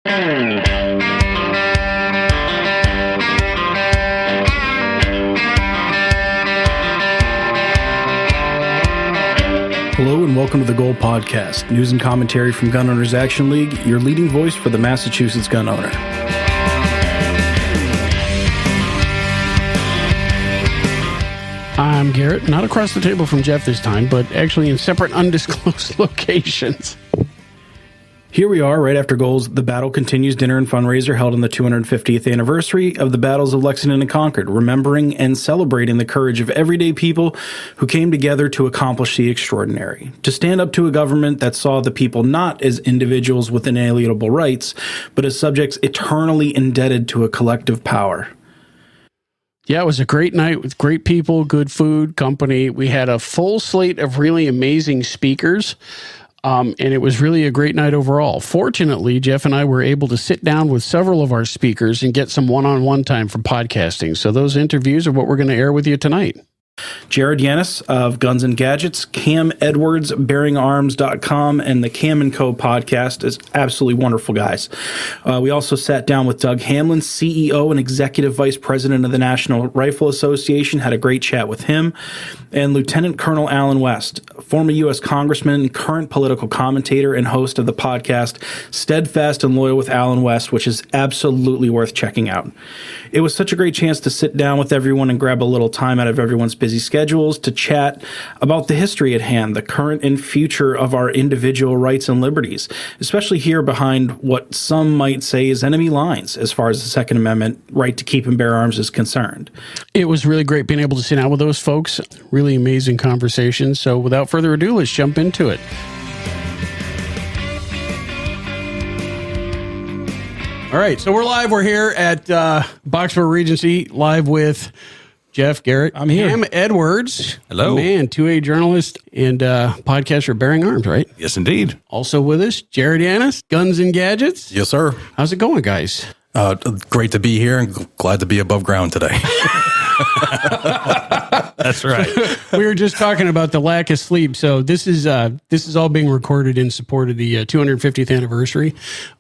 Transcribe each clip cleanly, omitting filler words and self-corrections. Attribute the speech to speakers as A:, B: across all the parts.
A: Hello and welcome to the Goal Podcast, news and commentary from Gun Owners Action League, your leading voice for the Massachusetts gun owner.
B: I'm Garrett, not across the table from Jeff this time, but actually in separate undisclosed locations.
A: Here we are, right after Goals, the Battle Continues dinner and fundraiser held on the 250th anniversary of the battles of Lexington and Concord, remembering and celebrating the courage of everyday people who came together to accomplish the extraordinary, to stand up to a government that saw the people not as individuals with inalienable rights, but as subjects eternally indebted to a collective power.
B: Yeah, it was a great night with great people, good food, company. We had a full slate of really amazing speakers. And it was really a great night overall. Fortunately, Jeff and I were able to sit down with several of our speakers and get some one-on-one time for podcasting. So those interviews are what we're going to air with you tonight.
A: Jared Yanis of Guns and Gadgets, Cam Edwards, BearingArms.com, and the Cam & Co. podcast is absolutely wonderful guys. We also sat down with Doug Hamlin, CEO and Executive Vice President of the National Rifle Association, had a great chat with him, and Lieutenant Colonel Alan West, former U.S. Congressman, current political commentator, and host of the podcast Steadfast and Loyal with Alan West, which is absolutely worth checking out. It was such a great chance to sit down with everyone and grab a little time out of everyone's busy schedules to chat about the history at hand, the current and future of our individual rights and liberties, especially here behind what some might say is enemy lines as far as the Second Amendment right to keep and bear arms is concerned.
B: It was really great being able to sit down with those folks. Really amazing conversation. So without further ado, let's jump into it. All right, so we're live. We're here at Boxborough Regency, live with Jeff, Garrett.
A: I'm here.
B: Cam Edwards.
C: Hello.
B: Man, 2A journalist and podcaster Bearing Arms, right?
C: Yes, indeed.
B: Also with us, Jared Yanis, Guns and Gadgets.
D: Yes, sir.
B: How's it going, guys?
D: Great to be here and glad to be above ground today.
C: That's right.
B: We were just talking about the lack of sleep. So this is all being recorded in support of the 250th anniversary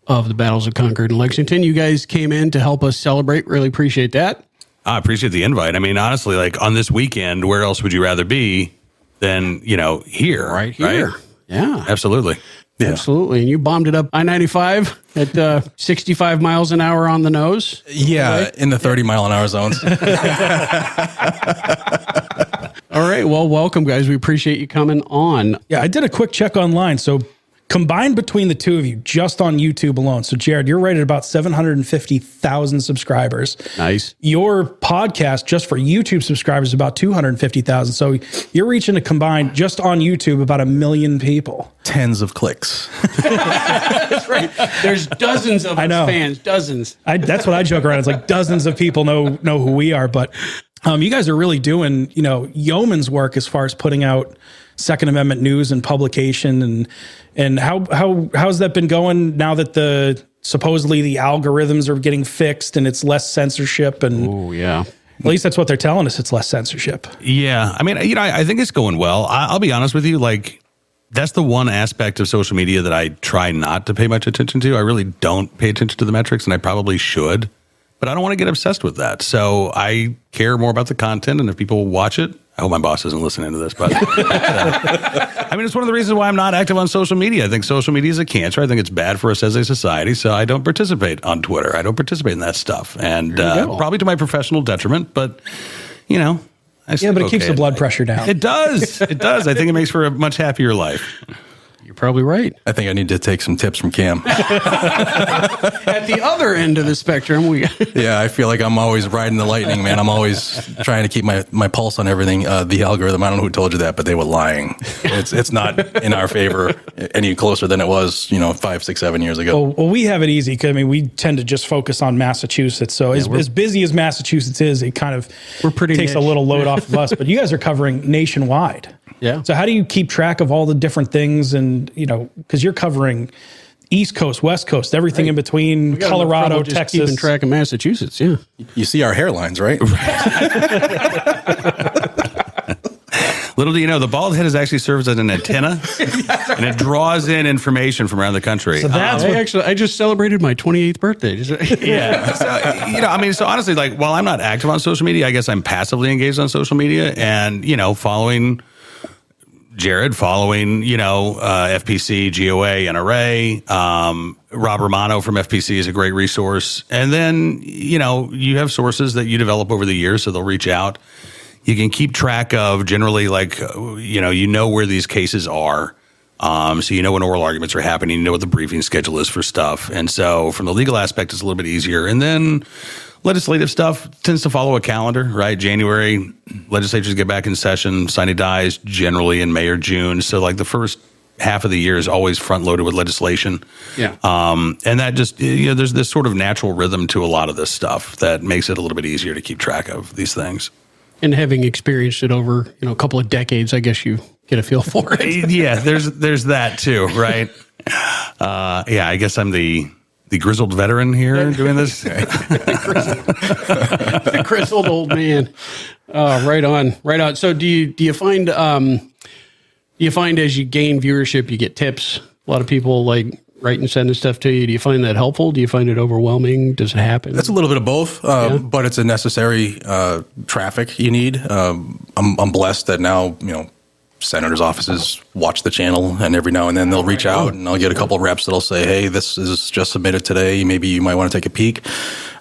B: of the battles of Concord and Lexington. You guys came in to help us celebrate. Really appreciate that.
C: I appreciate the invite. I mean, honestly, like on this weekend, where else would you rather be than, here?
B: Right here.
C: Right?
B: Yeah.
C: Absolutely.
D: Yeah.
B: Absolutely. And you bombed it up I-95 at 65 miles an hour on the nose.
D: Yeah,
B: right?
D: in the 30-mile-an-hour zones.
B: All right. Well, welcome, guys. We appreciate you coming on.
A: Yeah, I did a quick check online. So combined between the two of you, just on YouTube alone. So Jared, you're right at about 750,000 subscribers.
B: Nice.
A: Your podcast, just for YouTube subscribers, is about 250,000. So you're reaching a combined, just on YouTube, about 1 million people.
D: Tens of clicks.
B: That's right. There's dozens of us fans, dozens.
A: That's what I joke around. It's like dozens of people know who we are. But you guys are really doing, yeoman's work as far as putting out Second Amendment news and publication, and how's that been going now that supposedly the algorithms are getting fixed and it's less censorship? And
B: oh yeah,
A: at least that's what they're telling us. It's less censorship.
C: Yeah. I mean, I think it's going well. I'll be honest with you. Like, that's the one aspect of social media that I try not to pay much attention to. I really don't pay attention to the metrics, and I probably should, but I don't want to get obsessed with that. So I care more about the content, and if people watch it, I hope my boss isn't listening to this, but I mean, it's one of the reasons why I'm not active on social media. I think social media is a cancer. I think it's bad for us as a society. So I don't participate on Twitter. I don't participate in that stuff. And probably to my professional detriment, but
A: but it keeps the blood pressure down.
C: It does. It does. I think it makes for a much happier life.
B: You're probably right.
D: I think I need to take some tips from Cam.
B: At the other end of the spectrum,
D: Yeah, I feel like I'm always riding the lightning, man. I'm always trying to keep my pulse on everything. The algorithm, I don't know who told you that, but they were lying. It's not in our favor any closer than it was, 5, 6, 7 years ago.
A: Well, we have it easy because, we tend to just focus on Massachusetts. So as busy as Massachusetts is, it kind of takes a little load off of us. But you guys are covering nationwide.
B: Yeah.
A: So how do you keep track of all the different things? And, because you're covering East Coast, West Coast, everything in between, Colorado, Texas.
B: Keeping track of Massachusetts, yeah.
D: You see our hairlines, right?
C: Little do you know, the bald head is actually serves as an antenna, and it draws in information from around the country.
A: So that's
B: I just celebrated my 28th birthday.
C: Yeah. So, so honestly, like, while I'm not active on social media, I guess I'm passively engaged on social media and, following Jared, following, FPC, GOA, NRA, Rob Romano from FPC is a great resource. And then, you have sources that you develop over the years, so they'll reach out. You can keep track of generally, like, where these cases are. So when oral arguments are happening, you know what the briefing schedule is for stuff. And so from the legal aspect, it's a little bit easier. And then legislative stuff tends to follow a calendar, right? January, legislatures get back in session, sine dies generally in May or June. So like the first half of the year is always front loaded with legislation.
B: Yeah.
C: And that just, there's this sort of natural rhythm to a lot of this stuff that makes it a little bit easier to keep track of these things.
B: And having experienced it over, a couple of decades, I guess you get a feel for it.
C: Yeah, there's that too, right? I guess I'm the grizzled veteran here doing this.
B: The grizzled old man. Right on. So do you find as you gain viewership, you get tips? A lot of people like write and sending stuff to you. Do you find that helpful? Do you find it overwhelming? Does it happen?
D: It's a little bit of both, but it's a necessary traffic you need. I'm blessed that now, senators' offices watch the channel, and every now and then they'll reach out, and I'll get a couple of reps that'll say, hey, this is just submitted today. Maybe you might want to take a peek.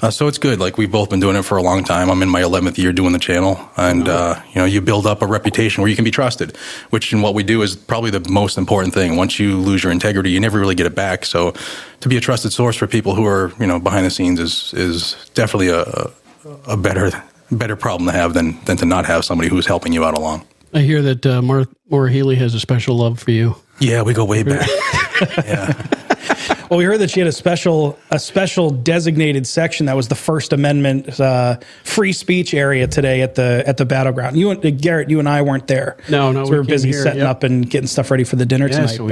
D: So it's good. Like, we've both been doing it for a long time. I'm in my 11th year doing the channel, and you build up a reputation where you can be trusted, which in what we do is probably the most important thing. Once you lose your integrity, you never really get it back. So to be a trusted source for people who are behind the scenes is definitely a better problem to have than to not have somebody who's helping you out along.
B: I hear that Maura Healey has a special love for you.
D: Yeah, we go way back. Yeah.
A: Well, we heard that she had a special designated section that was the First Amendment free speech area today at the battleground. Garrett, you and I weren't there.
B: No,
A: so we were busy setting up and getting stuff ready for the dinner tonight.
B: So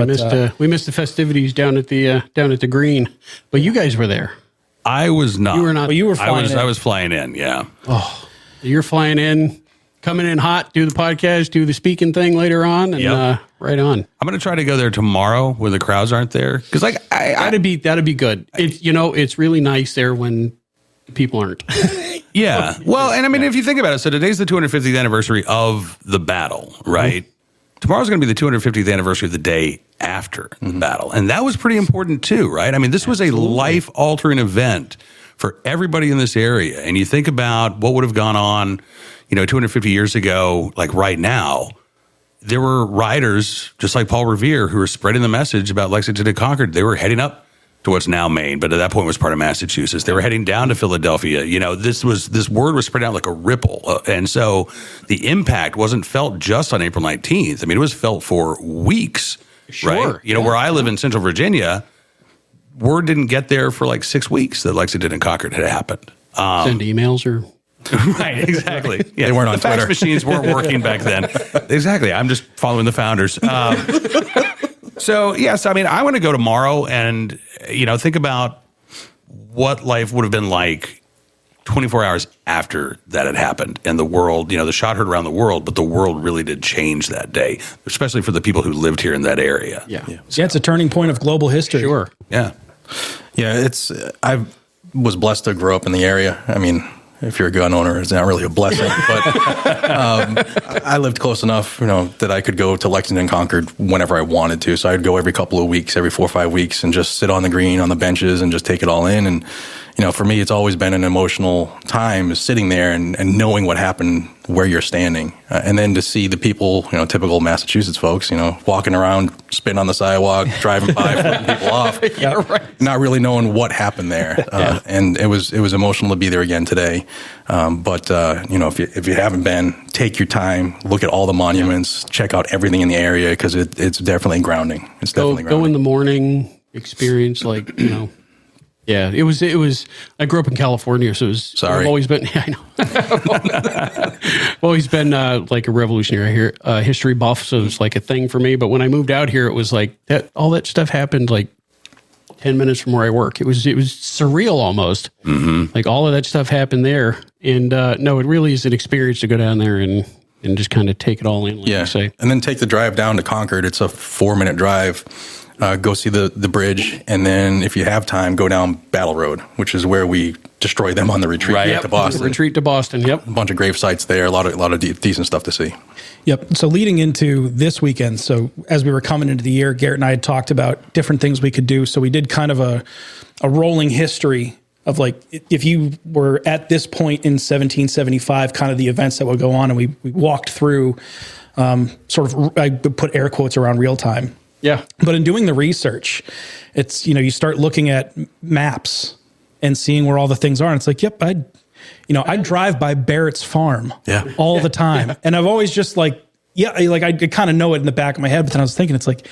B: we missed the festivities down at the green, but you guys were there.
C: I was not.
B: You were not.
A: Well, you were flying in.
C: I was flying in. Yeah.
B: Oh, you're flying in. Coming in hot, do the podcast, do the speaking thing later on, and right on.
C: I'm going to try to go there tomorrow when the crowds aren't there, because
B: that'd be good. It's really nice there when people aren't.
C: Yeah. Well, and I mean, if you think about it, so today's the 250th anniversary of the battle, right? Mm-hmm. Tomorrow's going to be the 250th anniversary of the day after the battle, and that was pretty important too, right? I mean, this was a life-altering event for everybody in this area, and you think about what would have gone on 250 years ago, like right now, there were riders just like Paul Revere who were spreading the message about Lexington and Concord. They were heading up to what's now Maine, but at that point was part of Massachusetts. They were heading down to Philadelphia. This word was spread out like a ripple. And so the impact wasn't felt just on April 19th. I mean, it was felt for weeks, right? Where I live in Central Virginia, word didn't get there for like 6 weeks that Lexington and Concord had happened.
B: Send emails or...
C: Right, exactly. Yeah,
D: they weren't on
C: the fax
D: Twitter.
C: machines weren't working back then. Exactly. I'm just following the founders. So, yes, I mean, I want to go tomorrow and, think about what life would have been like 24 hours after that had happened. And the world, the shot heard around the world, but the world really did change that day, especially for the people who lived here in that area.
A: Yeah. So, it's a turning point of global history.
B: Sure.
C: Yeah.
D: Yeah, I was blessed to grow up in the area. I mean, if you're a gun owner, it's not really a blessing, but I lived close enough, that I could go to Lexington and Concord whenever I wanted to. So I'd go every couple of weeks, every 4 or 5 weeks, and just sit on the green, on the benches, and just take it all in. And, for me, it's always been an emotional time sitting there and knowing what happened where you're standing. And then to see the people, typical Massachusetts folks, walking around, spitting on the sidewalk, driving by, flipping people off, not really knowing what happened there. And it was emotional to be there again today. But if you haven't been, take your time, look at all the monuments, check out everything in the area, because it's definitely grounding. It's definitely grounding.
B: Go in the morning, experience Yeah, it was. I grew up in California, so it was.
D: Sorry.
B: I've always been. Yeah, I know. I've always been like a revolutionary history buff, so it's like a thing for me. But when I moved out here, it was like that. All that stuff happened like 10 minutes from where I work. It was surreal almost. Mm-hmm. Like all of that stuff happened there, and no, it really is an experience to go down there and just kind of take it all in, like you say.
D: And then take the drive down to Concord. It's a 4-minute drive. Go see the bridge, and then if you have time, go down Battle Road, which is where we destroy them on the retreat to Boston.
B: Retreat to Boston, yep.
D: A bunch of grave sites there, a lot of decent stuff to see.
A: Yep. So leading into this weekend, so as we were coming into the year, Garrett and I had talked about different things we could do. So we did kind of a rolling history of like, if you were at this point in 1775, kind of the events that would go on, and we walked through sort of, I would put air quotes around real time.
B: Yeah.
A: But in doing the research, it's, you start looking at maps and seeing where all the things are. And it's like, yep, I drive by Barrett's farm all the time. And I've always just like, I kind of know it in the back of my head, but then I was thinking, it's like,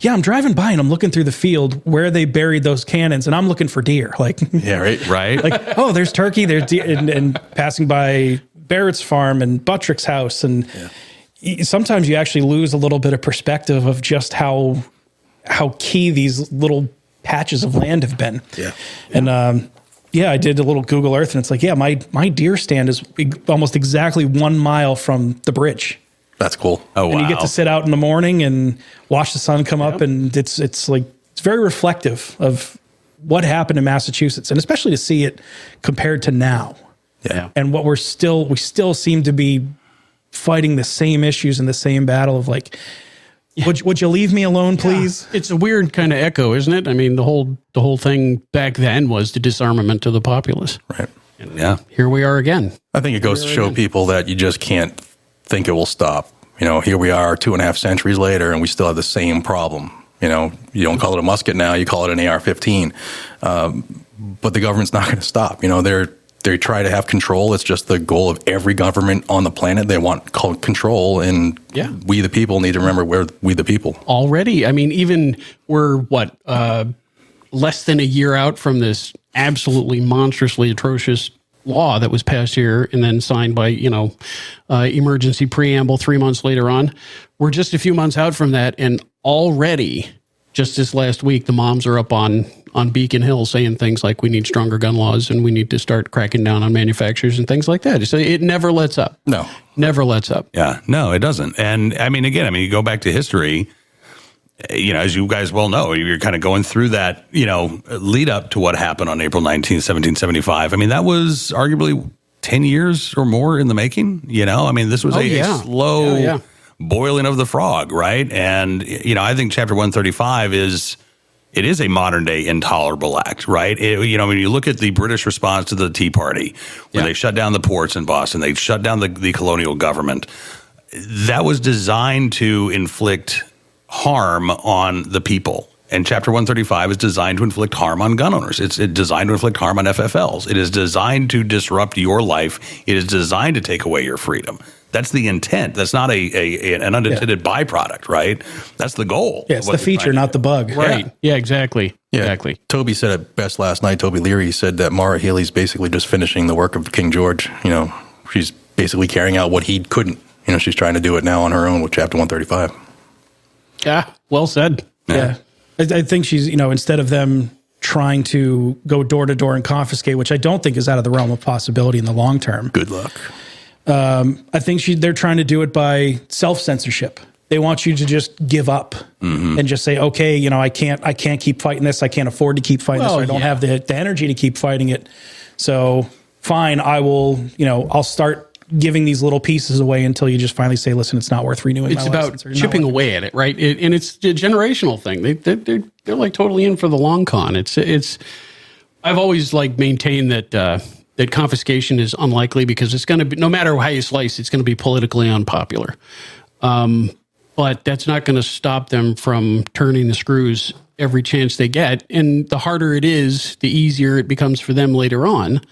A: yeah, I'm driving by and I'm looking through the field where they buried those cannons, and I'm looking for deer. Like,
C: right.
A: Like, oh, there's turkey, there's deer, and passing by Barrett's farm and Buttrick's house. And sometimes you actually lose a little bit of perspective of just how key these little patches of land have been.
D: Yeah.
A: And I did a little Google Earth, and it's like, my deer stand is almost exactly 1 mile from the bridge.
D: That's cool.
C: Oh, wow.
A: And you get to sit out in the morning and watch the sun come up, and it's very reflective of what happened in Massachusetts, and especially to see it compared to now.
D: Yeah.
A: And what we still seem to be fighting the same issues in the same battle of like, would you leave me alone, please?
B: Yeah. It's a weird kind of echo, isn't it? I mean, the whole thing back then was the disarmament of the populace.
D: Right.
B: And here we are again.
D: I think it goes to show people that you just can't think it will stop. Here we are 2.5 centuries later, and we still have the same problem. You don't call it a musket now, you call it an AR-15. But the government's not going to stop. They try to have control. It's just the goal of every government on the planet. They want control, and we the people need to remember we're we the people.
B: Already, I mean, even we're less than a year out from this absolutely monstrously atrocious law that was passed here and then signed by, emergency preamble 3 months later on. We're just a few months out from that, and already, just this last week, the moms are up on Beacon Hill saying things like we need stronger gun laws and we need to start cracking down on manufacturers and things like that. So it never lets up.
D: No.
B: Never lets up.
C: Yeah, no, it doesn't. And I mean, again, you go back to history, as you guys well know, you're kind of going through that, lead up to what happened on April 19th, 1775. I mean, that was arguably 10 years or more in the making, this was a slow boiling of the frog, right? And, I think Chapter 135 is a modern day intolerable act, right? When you look at the British response to the Tea Party, when they shut down the ports in Boston, they shut down the colonial government, that was designed to inflict harm on the people. And Chapter 135 is designed to inflict harm on gun owners. It's designed to inflict harm on FFLs. It is designed to disrupt your life. It is designed to take away your freedom. That's the intent. That's not an unintended byproduct, right? That's the goal.
A: Yeah, it's the feature, not the bug.
B: Right. Yeah, exactly.
D: Yeah.
B: Exactly.
D: Toby said it best last night. Toby Leary said that Mara Healey's basically just finishing the work of King George. She's basically carrying out what he couldn't. She's trying to do it now on her own with Chapter 135.
B: Yeah, well said.
A: Yeah. I think she's, instead of them trying to go door to door and confiscate, which I don't think is out of the realm of possibility in the long term.
D: Good luck.
A: I think they're trying to do it by self-censorship. They want you to just give up and just say, okay, I can't keep fighting this. I can't afford to keep fighting this. Or I don't have the energy to keep fighting it. So fine, I will, I'll start giving these little pieces away until you just finally say, listen, it's not worth renewing my license. It's about
B: chipping away at it, right? And it's a generational thing. They're like totally in for the long con. I've always maintained that that confiscation is unlikely because it's going to be, no matter how you slice, it's going to be politically unpopular. But that's not going to stop them from turning the screws every chance they get. And the harder it is, the easier it becomes for them later on.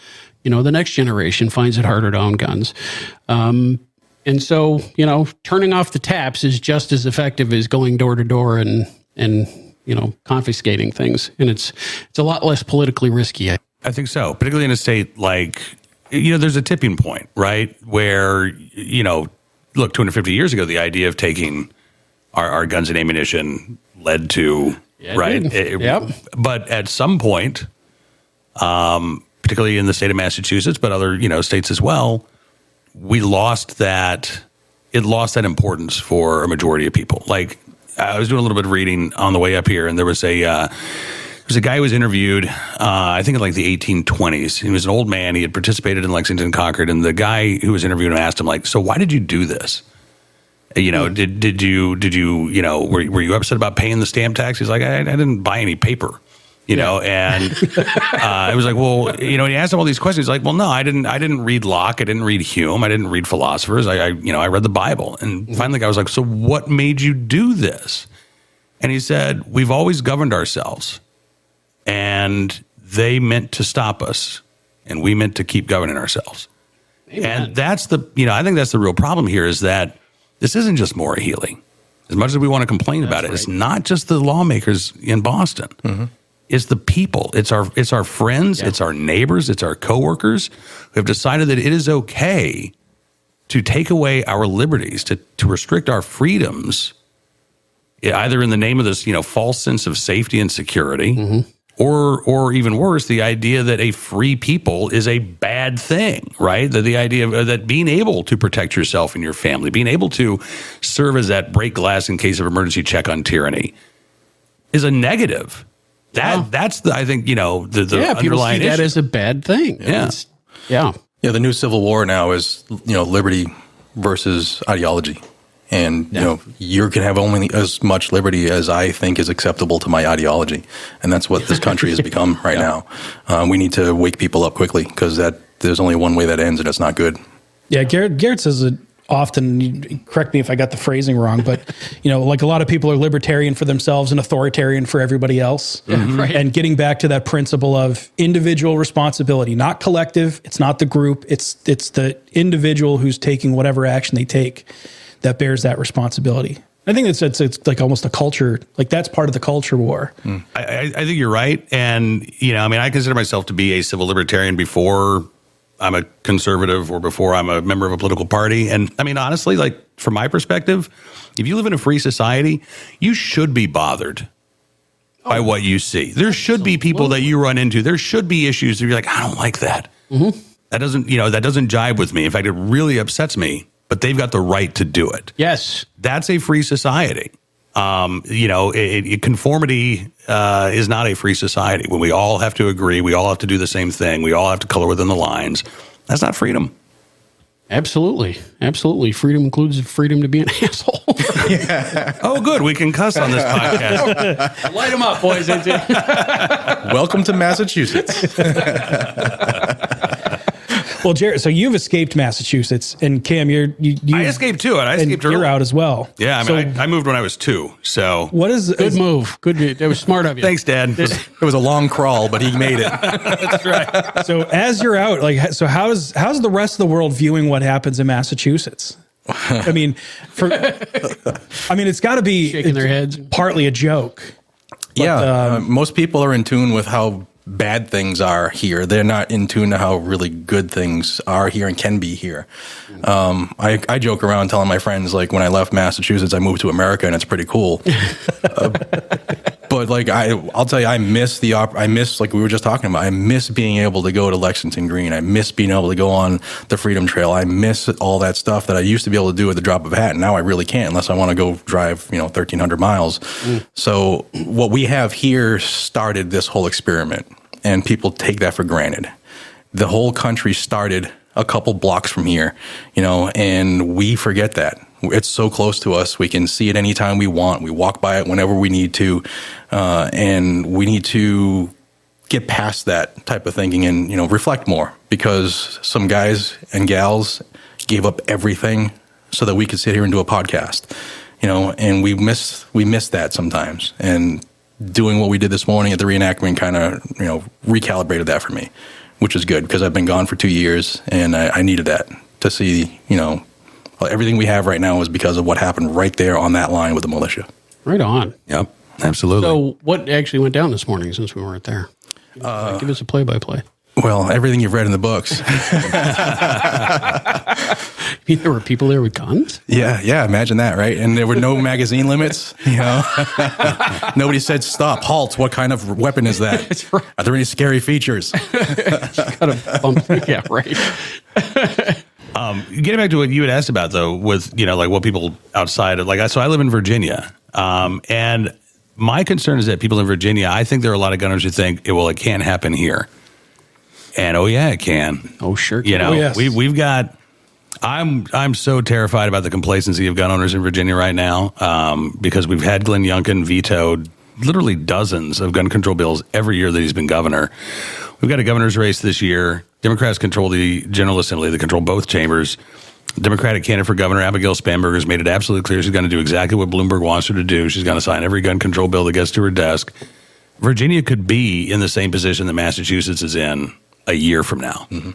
B: The next generation finds it harder to own guns. And so, turning off the taps is just as effective as going door to door and confiscating things. And it's a lot less politically risky.
C: I think so, particularly in a state like, there's a tipping point, right? Where, look, 250 years ago, the idea of taking our guns and ammunition led to, right? But at some point, particularly in the state of Massachusetts, but other, states as well, we lost that it lost that importance for a majority of people. Like, I was doing a little bit of reading on the way up here, and there was a guy who was interviewed, I think in like the 1820s. He was an old man. He had participated in Lexington and Concord, and the guy who was interviewing him asked him, like, so why did you do this? You know, did you were you upset about paying the stamp tax? He's like, I didn't buy any paper. You know, and it was like, well, you know, he asked him all these questions. He's like, well, no, I didn't read Locke. I didn't read Hume. I didn't read philosophers. I read the Bible. And finally, I was like, so what made you do this? And he said, we've always governed ourselves, and they meant to stop us, and we meant to keep governing ourselves. Amen. And that's I think that's the real problem here, is that this isn't just moral healing. As much as we want to complain about it, it's not just the lawmakers in Boston. Mm-hmm. It's the people. It's our friends. Yeah. It's our neighbors. It's our coworkers who have decided that it is okay to take away our liberties, to restrict our freedoms, either in the name of this false sense of safety and security, mm-hmm. or even worse, the idea that a free people is a bad thing, right? The idea of that being able to protect yourself and your family, being able to serve as that break glass in case of emergency check on tyranny, is a negative. That's I think, the
B: people see that
C: issue.
B: as a bad thing.
C: Yeah.
D: The new civil war now is, liberty versus ideology. And, you can have only as much liberty as I think is acceptable to my ideology. And that's what this country has become right now. We need to wake people up quickly, because there's only one way that ends, and it's not good.
A: Yeah, Garrett says it often, correct me if I got the phrasing wrong, but, like a lot of people are libertarian for themselves and authoritarian for everybody else. Mm-hmm. Right. And getting back to that principle of individual responsibility, not collective. It's not the group. It's the individual who's taking whatever action they take that bears that responsibility. I think it's like almost a culture, like that's part of the culture war.
C: I think you're right. And, I consider myself to be a civil libertarian before I'm a conservative or before I'm a member of a political party. And honestly, like from my perspective, if you live in a free society, you should be bothered by what you see. There should be people that you run into. There should be issues that you're like, I don't like that. Mm-hmm. That doesn't jive with me. In fact, it really upsets me, but they've got the right to do it.
B: Yes.
C: That's a free society. Conformity is not a free society. When we all have to agree, we all have to do the same thing, we all have to color within the lines. That's not freedom.
B: Absolutely. Freedom includes the freedom to be an asshole.
C: Yeah. Oh, good. We can cuss on this podcast.
B: Light them up, boys.
D: Welcome to Massachusetts.
A: Well, Jared, so you've escaped Massachusetts, and Cam, I
C: escaped too, and I escaped early.
A: You're out as well.
C: Yeah, I moved when I was 2. So
A: what is
B: good move? Good, that was smart of you.
C: Thanks, Dad.
D: It was a long crawl, but he made it.
A: That's right. So as you're out, how's the rest of the world viewing what happens in Massachusetts? It's got to be
B: shaking their heads.
A: Partly a joke.
D: But, most people are in tune with how bad things are here. They're not in tune to how really good things are here and can be here. I joke around telling my friends, like, when I left Massachusetts, I moved to America, and it's pretty cool. But like, I'll tell you, I miss like we were just talking about, I miss being able to go to Lexington Green. I miss being able to go on the Freedom Trail. I miss all that stuff that I used to be able to do at the drop of a hat. And now I really can't unless I want to go drive, 1,300 miles. So what we have here started this whole experiment, and people take that for granted. The whole country started a couple blocks from here, and we forget that. It's so close to us. We can see it anytime we want. We walk by it whenever we need to. And we need to get past that type of thinking and, reflect more, because some guys and gals gave up everything so that we could sit here and do a podcast, and we miss that sometimes. And doing what we did this morning at the reenactment kind of, recalibrated that for me, which is good, because I've been gone for 2 years, and I needed that to see, everything we have right now is because of what happened right there on that line with the militia.
B: Right on.
C: Yep, absolutely.
B: So what actually went down this morning since we weren't there? Give us a play-by-play.
D: Well, everything you've read in the books.
B: There were people there with guns?
D: Yeah, imagine that, right? And there were no magazine limits, Nobody said, stop, halt, what kind of weapon is that?
B: That's right.
D: Are there any scary features?
B: Yeah, right.
C: Getting back to what you had asked about, though, with, like what people outside of, so I live in Virginia. And my concern is that people in Virginia, I think there are a lot of gun owners who think, well, it can't happen here. And, oh, yeah, it can.
B: Oh, sure.
A: Yes.
C: We've got, I'm so terrified about the complacency of gun owners in Virginia right now, because we've had Glenn Youngkin vetoed literally dozens of gun control bills every year that he's been governor. We've got a governor's race this year. Democrats control the General Assembly. They control both chambers. Democratic candidate for governor, Abigail Spanberger, has made it absolutely clear she's going to do exactly what Bloomberg wants her to do. She's going to sign every gun control bill that gets to her desk. Virginia could be in the same position that Massachusetts is in a year from now. Mm-hmm.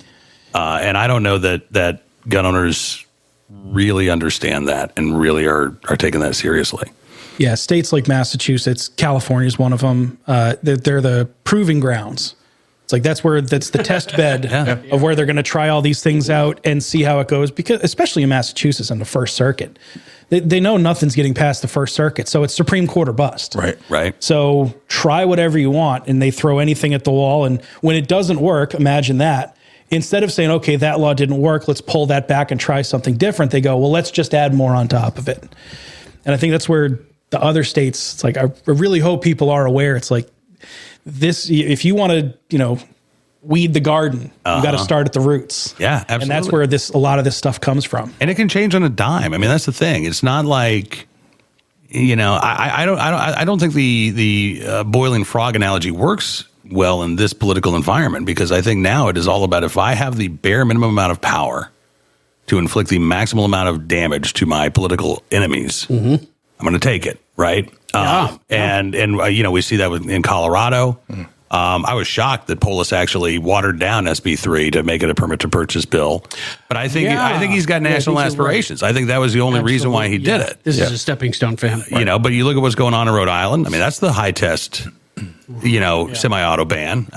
C: And I don't know that gun owners really understand that and really are taking that seriously.
A: Yeah, states like Massachusetts, California is one of them. They're the proving grounds. It's like that's the test bed of where they're going to try all these things out and see how it goes. Because especially in Massachusetts on the First Circuit, they know nothing's getting past the First Circuit, so it's Supreme Court or bust.
C: Right.
A: So try whatever you want, and they throw anything at the wall. And when it doesn't work, imagine that. Instead of saying, okay, that law didn't work, let's pull that back and try something different, they go, well, let's just add more on top of it. And I think that's where the other states, it's like, I really hope people are aware. It's like this, if you want to, weed the garden, you got to start at the roots.
C: Yeah, absolutely.
A: And that's where a lot of this stuff comes from.
C: And it can change on a dime. I mean, that's the thing. It's not like, I don't think the boiling frog analogy works well in this political environment, because I think now it is all about, if I have the bare minimum amount of power to inflict the maximal amount of damage to my political enemies, I'm going to take it, right? And we see that in Colorado. I was shocked that Polis actually watered down SB 3 to make it a permit to purchase bill. But I think he's got national aspirations. I think that was the only reason why he did it.
B: This is a stepping stone for him.
C: Right. But you look at what's going on in Rhode Island. I mean, that's the high test, semi-auto ban.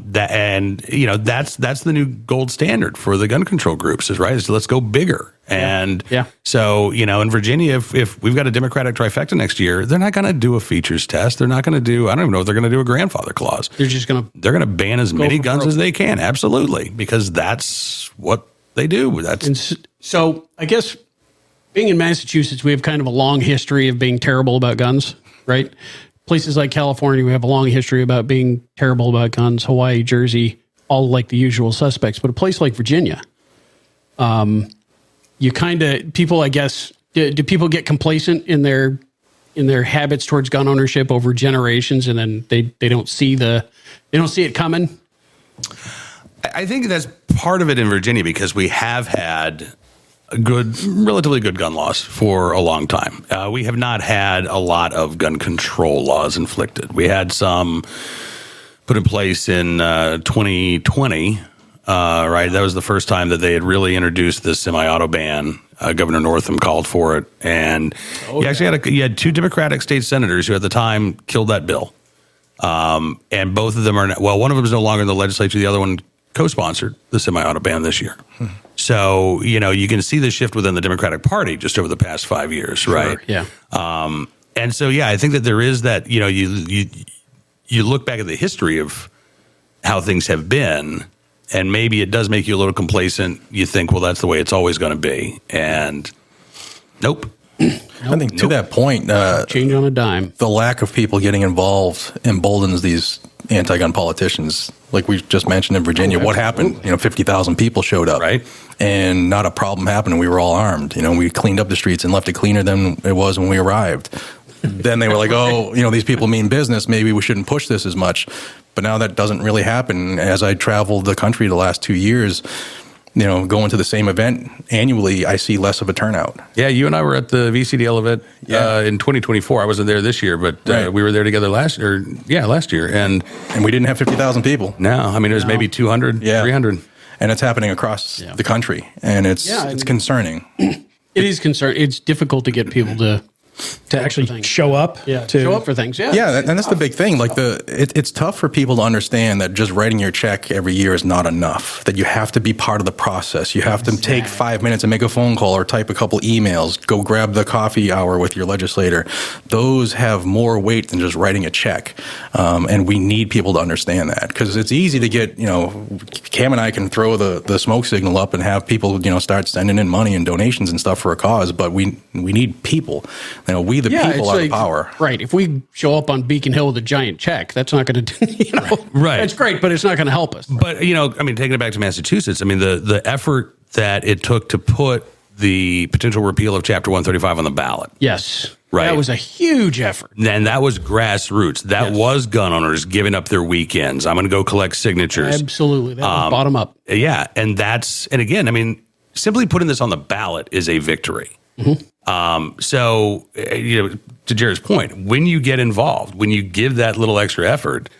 C: That's the new gold standard for the gun control groups is let's go bigger. And so, in Virginia, if we've got a Democratic trifecta next year, they're not going to do a features test. They're not going to do, I don't even know if they're going to do a grandfather clause.
B: They're going
C: to ban as many guns as they can. Absolutely. Because that's what they do.
B: So I guess being in Massachusetts, we have kind of a long history of being terrible about guns, right? Places like California, we have a long history about being terrible about guns. Hawaii, Jersey, all like the usual suspects. But a place like Virginia, people, I guess, do people get complacent in their habits towards gun ownership over generations, and then they don't see it coming?
C: I think that's part of it in Virginia, because we have had relatively good gun laws for a long time. We have not had a lot of gun control laws inflicted. We had some put in place in 2020. Right. That was the first time that they had really introduced this semi-auto ban. Governor Northam called for it. And you had two Democratic state senators who at the time killed that bill. And both of them one of them is no longer in the legislature. The other one co-sponsored the semi-auto ban this year. So, you can see the shift within the Democratic Party just over the past 5 years. Right.
B: Yeah.
C: And so, I think that there is that, you look back at the history of how things have been, and maybe it does make you a little complacent. You think, well, that's the way it's always going to be. And nope.
D: I think to that point,
B: change on a dime.
D: The lack of people getting involved emboldens these anti-gun politicians. Like we just mentioned in Virginia, what happened? 50,000 people showed up,
C: right?
D: And not a problem happened. We were all armed. We cleaned up the streets and left it cleaner than it was when we arrived. Then they were like, these people mean business. Maybe we shouldn't push this as much. But now that doesn't really happen. As I traveled the country the last 2 years, going to the same event annually, I see less of a turnout.
C: Yeah, you and I were at the VCDL event in 2024. I wasn't there this year, but we were there together last year. And
D: we didn't have 50,000 people.
C: No, I mean, it was maybe 200, 300.
D: And it's happening across the country. And it's concerning.
B: It is concerning. It's difficult to get people to
A: actually show up.
B: Show up for things.
D: Yeah, and that's the big thing. Like it's tough for people to understand that just writing your check every year is not enough. That you have to be part of the process. You have to take 5 minutes and make a phone call or type a couple emails. Go grab the coffee hour with your legislator. Those have more weight than just writing a check. And we need people to understand that, because it's easy to get Cam and I can throw the smoke signal up and have people, start sending in money and donations and stuff for a cause, but we need people. We the people are the power.
B: Right. If we show up on Beacon Hill with a giant check, that's not going to,
C: Right.
B: That's great, but it's not going to help us.
C: But, taking it back to Massachusetts, the effort that it took to put the potential repeal of Chapter 135 on the ballot.
B: Yes.
C: Right.
B: That was a huge effort.
C: And that was grassroots. That was gun owners giving up their weekends. I'm going to go collect signatures.
B: Absolutely. That was bottom up.
C: Yeah. And again, simply putting this on the ballot is a victory. Mm-hmm. So, to Jared's point, when you get involved, when you give that little extra effort,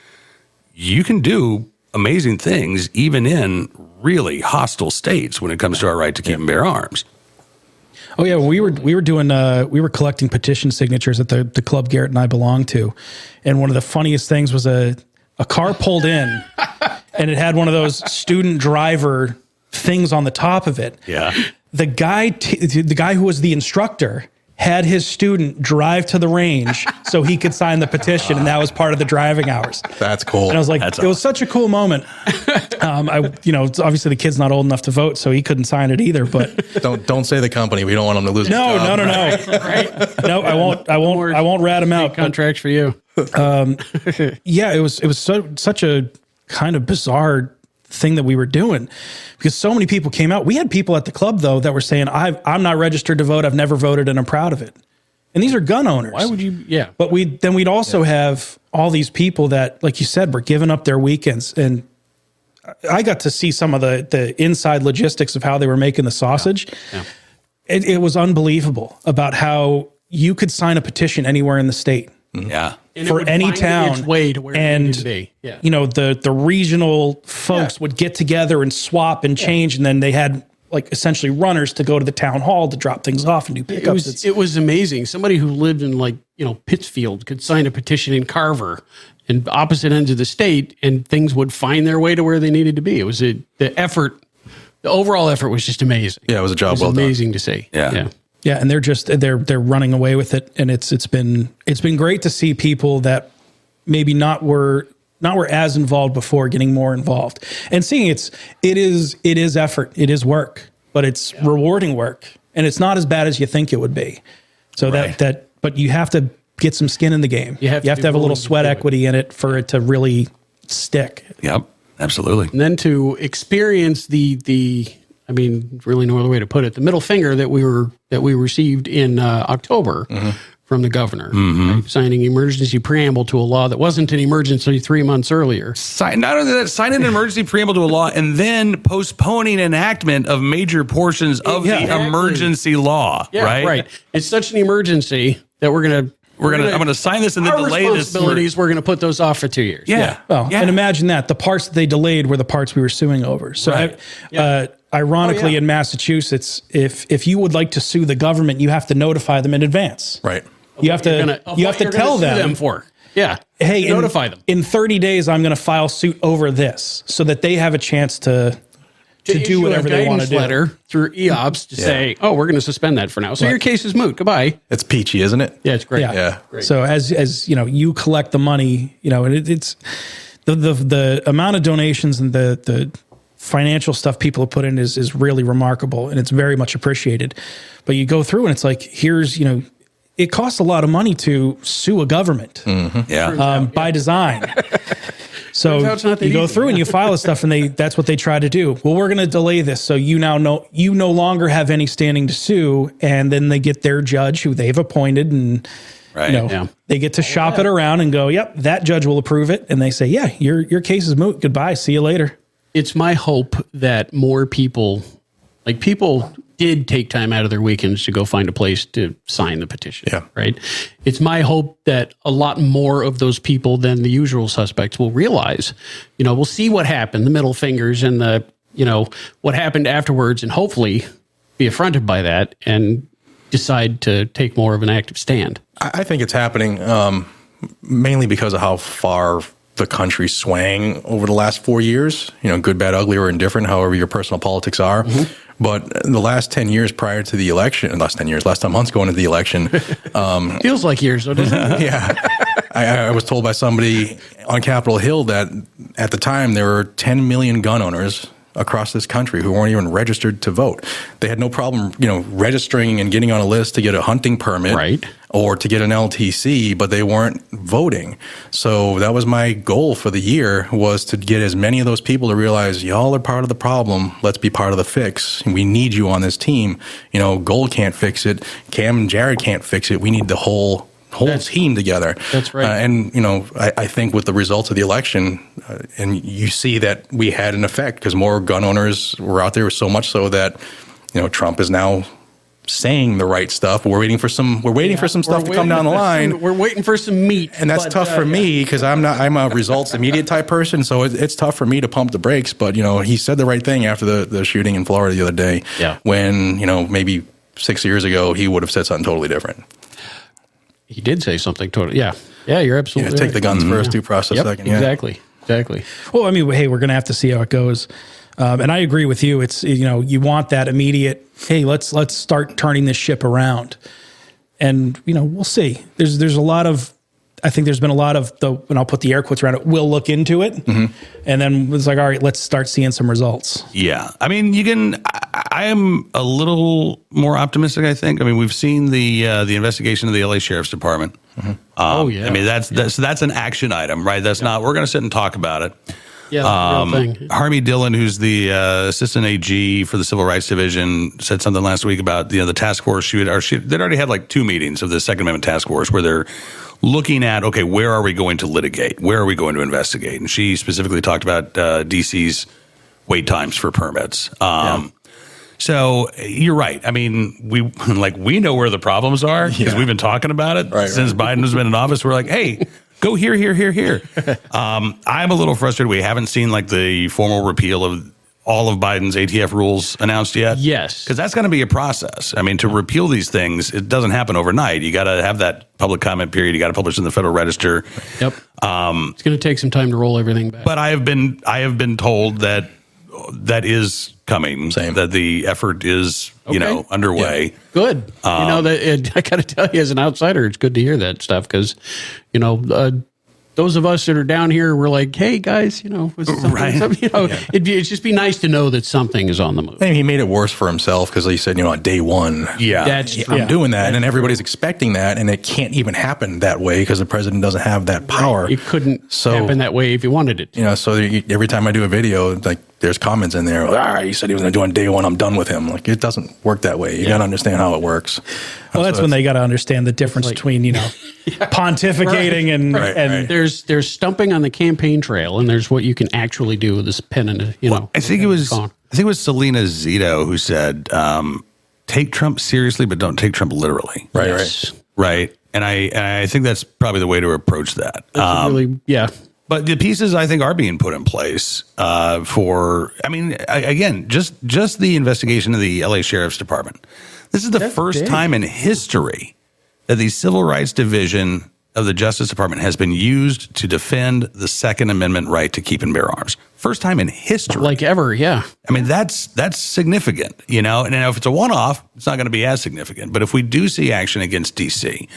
C: you can do amazing things, even in really hostile states when it comes to our right to keep and bear arms.
A: Oh yeah, we were collecting petition signatures at the club Garrett and I belonged to, and one of the funniest things was a car pulled in, and it had one of those student driver things on the top of it.
C: Yeah,
A: the guy who was the instructor had his student drive to the range so he could sign the petition, and that was part of the driving hours.
D: That's cool.
A: And I was like, it was such a cool moment. Obviously the kid's not old enough to vote, so he couldn't sign it either. But
D: don't say the company. We don't want him to lose.
A: No.
B: Right.
A: No, I won't rat him out.
B: Contracts for you.
A: Yeah, it was such a kind of bizarre thing that we were doing because so many people came out. We had people at the club though that were saying, I'm not registered to vote. I've never voted and I'm proud of it. And these are gun owners.
B: Why would you? Yeah.
A: But we'd also have all these people that, like you said, were giving up their weekends. And I got to see some of the inside logistics of how they were making the sausage.
B: Yeah.
A: It was unbelievable about how you could sign a petition anywhere in the state.
C: Yeah.
B: And
A: For any town,
B: its way to where it needed to be. Yeah.
A: The regional folks would get together and swap and change, and then they had like essentially runners to go to the town hall to drop things off and do pickups.
B: It was amazing. Somebody who lived in Pittsfield could sign a petition in Carver, and opposite ends of the state, and things would find their way to where they needed to be. It was the overall effort was just amazing.
D: Yeah, it was a job well done.
B: Amazing to see.
C: Yeah.
A: Yeah, and they're running away with it, and it's been great to see people that maybe not were as involved before getting more involved, and seeing it is effort, it is work, but it's rewarding work, and it's not as bad as you think it would be. So but you have to get some skin in the game. You have to have a little sweat equity in it for it to really stick.
C: Yep, absolutely.
B: And then to experience really no other way to put it, the middle finger that we received in October from the governor, right? Signing emergency preamble to a law that wasn't an emergency 3 months earlier.
C: Not only that, signing an emergency preamble to a law and then postponing enactment of major portions of the emergency law.
B: Yeah, right. It's such an emergency that I'm going to sign this and then delay this. We're going to put those off for 2 years.
C: Yeah.
A: And imagine that the parts that they delayed were the parts we were suing over. So ironically, in Massachusetts, if you would like to sue the government, you have to notify them in advance.
D: Right.
A: You have to tell them
B: for. Yeah.
A: Hey,
B: notify them.
A: In 30 days, I'm going to file suit over this so that they have a chance to do whatever they want to do.
B: Letter through EOPS to say, we're going to suspend that for now. So your case is moot. Goodbye.
D: It's peachy, isn't it?
B: Yeah, it's great.
A: Yeah.
B: Great.
A: So as you collect the money, and it's the amount of donations and the financial stuff people have put in is really remarkable, and it's very much appreciated. But you go through and it's like, it costs a lot of money to sue a government by design. So you go through and you file this stuff, and that's what they try to do. Well, we're going to delay this, so you no longer have any standing to sue, and then they get their judge who they've appointed, and they get to shop it around and go, yep, that judge will approve it, and they say, yeah, your case is moot. Goodbye. See you later.
B: It's my hope that more people did take time out of their weekends to go find a place to sign the petition.
D: Yeah.
B: Right. It's my hope that a lot more of those people than the usual suspects will realize, we'll see what happened, the middle fingers and what happened afterwards, and hopefully be affronted by that and decide to take more of an active stand.
D: I think it's happening mainly because of how far the country swang over the last 4 years, good, bad, ugly, or indifferent, however your personal politics are. But the last 10 years prior to the election, last 10 months going into the election,
B: Feels like years, so doesn't it?
D: yeah, I was told by somebody on Capitol Hill that at the time there were 10 million gun owners across this country who weren't even registered to vote. They had no problem, registering and getting on a list to get a hunting permit,
B: Right.
D: or to get an LTC, but they weren't voting. So that was my goal for the year, was to get as many of those people to realize, y'all are part of the problem. Let's be part of the fix. We need you on this team. Gold can't fix it. Cam and Jared can't fix it. We need the whole team together.
B: That's right.
D: I think with the results of the election, and you see that we had an effect because more gun owners were out there, so much so that, Trump is now saying the right stuff. We're waiting for some stuff to come down the line.
B: We're waiting for some meat.
D: And that's tough for me because I'm a results immediate type person. So it's tough for me to pump the brakes. But, he said the right thing after the shooting in Florida the other day.
B: Yeah.
D: When, maybe 6 years ago, he would have said something totally different.
B: He did say something totally. Yeah. Yeah, you're absolutely
D: Take
B: right.
D: the guns first, due process second. Yeah.
B: Exactly.
A: Well, I mean, hey, we're going to have to see how it goes. And I agree with you. It's, you want that immediate, hey, let's start turning this ship around. And, we'll see. There's a lot of, I think there's been a lot of and I'll put the air quotes around it, we'll look into it. Mm-hmm. And then it's like, all right, let's start seeing some results.
C: Yeah. I mean, I am a little more optimistic, I think. I mean, we've seen the investigation of the LA Sheriff's Department.
B: Mm-hmm.
C: I mean, that's an action item, right? That's not, we're going to sit and talk about it.
B: Yeah, real thing.
C: Harvey Dillon, who's the assistant AG for the Civil Rights Division, said something last week about the task force. They'd already had like 2 meetings of the Second Amendment task force where they're looking at, okay, where are we going to litigate? Where are we going to investigate? And she specifically talked about DC's wait times for permits. So you're right. I mean, we know where the problems are because we've been talking about it since Biden has been in office. We're like, hey, go here. I'm a little frustrated. We haven't seen like the formal repeal of all of Biden's ATF rules announced yet.
B: Yes.
C: Because that's going to be a process. I mean, to repeal these things, it doesn't happen overnight. You got to have that public comment period. You got to publish in the Federal Register.
B: Yep. It's going to take some time to roll everything back.
C: But I have been told that is coming.
D: Same.
C: That the effort is, underway.
B: Yeah. Good. I got to tell you, as an outsider, it's good to hear that stuff because, those of us that are down here, we're like, hey guys, it'd just be nice to know that something is on the move.
D: And he made it worse for himself because he said, on day one,
B: that's true.
D: I'm doing that, and everybody's expecting that, and it can't even happen that way because the president doesn't have that power.
B: It couldn't happen that way if he wanted it.
D: So every time I do a video, like there's comments in there. He said he was going to do on day one. I'm done with him. Like it doesn't work that way. You got to understand how it works.
A: Well, that's when they got to understand the difference between pontificating and
B: there's stumping on the campaign trail, and there's what you can actually do with this pen and
C: I think it was Selena Zito who said, "Take Trump seriously, but don't take Trump literally." Right. And I think that's probably the way to approach that. But the pieces I think are being put in place just the investigation of the LA Sheriff's Department. This is the first time in history that the Civil Rights Division of the Justice Department has been used to defend the Second Amendment right to keep and bear arms. First time in history.
B: Like ever, yeah.
C: I mean, that's significant, And now if it's a one-off, it's not going to be as significant. But if we do see action against D.C.,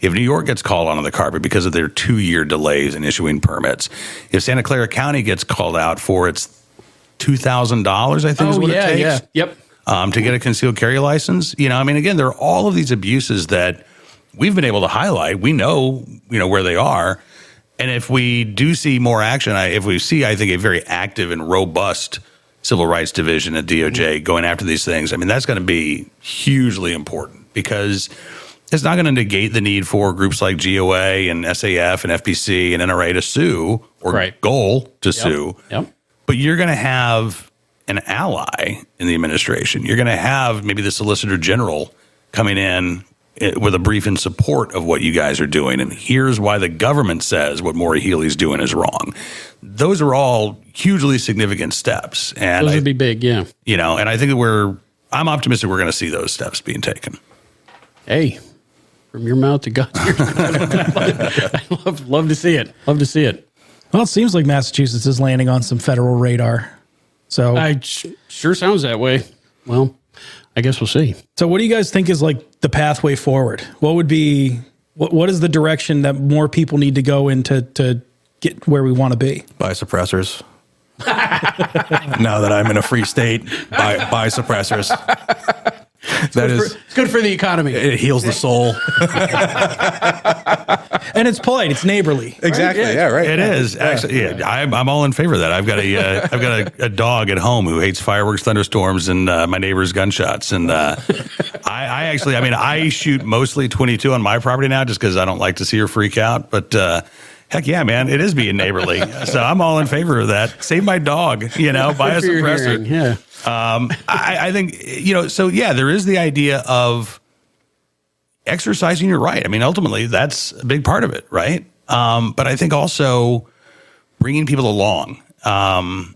C: if New York gets called onto the carpet because of their 2-year delays in issuing permits, if Santa Clara County gets called out for its $2,000, I think is what it takes.
B: Yep.
C: To get a concealed carry license, again, there are all of these abuses that we've been able to highlight. We know, where they are. And if we do see more action, I think, a very active and robust civil rights division at DOJ going after these things, that's going to be hugely important because it's not going to negate the need for groups like GOA and SAF and FPC and NRA to sue or goal to sue.
B: Yep.
C: But you're going to have an ally in the administration. You're going to have maybe the Solicitor General coming in with a brief in support of what you guys are doing. And here's why the government says what Maura Healey's doing is wrong. Those are all hugely significant steps. And
B: those would be big, yeah.
C: And I think that I'm optimistic we're going to see those steps being taken.
B: Hey, from your mouth to God's ears. I love to see it. Love to see it.
A: Well, it seems like Massachusetts is landing on some federal radar. So
B: sure sounds that way. Well, I guess we'll see.
A: So what do you guys think is like the pathway forward? What would be, what is the direction that more people need to go in to get where we want to be?
D: Buy suppressors. Now that I'm in a free state, buy suppressors.
B: It's good for the economy.
D: It heals the soul.
A: And it's polite. It's neighborly.
D: Exactly.
A: Right?
D: Yeah. Right.
C: It is actually. Yeah, I'm all in favor of that. I've got a dog at home who hates fireworks, thunderstorms, and my neighbor's gunshots. And I shoot mostly 22 on my property now, just because I don't like to see her freak out. But heck yeah, man, it is being neighborly. So I'm all in favor of that. Save my dog. Buy a suppressor.
B: Yeah.
C: I think So yeah, there is the idea of exercising your right. I mean, ultimately, that's a big part of it, right? But I think also bringing people along. Boston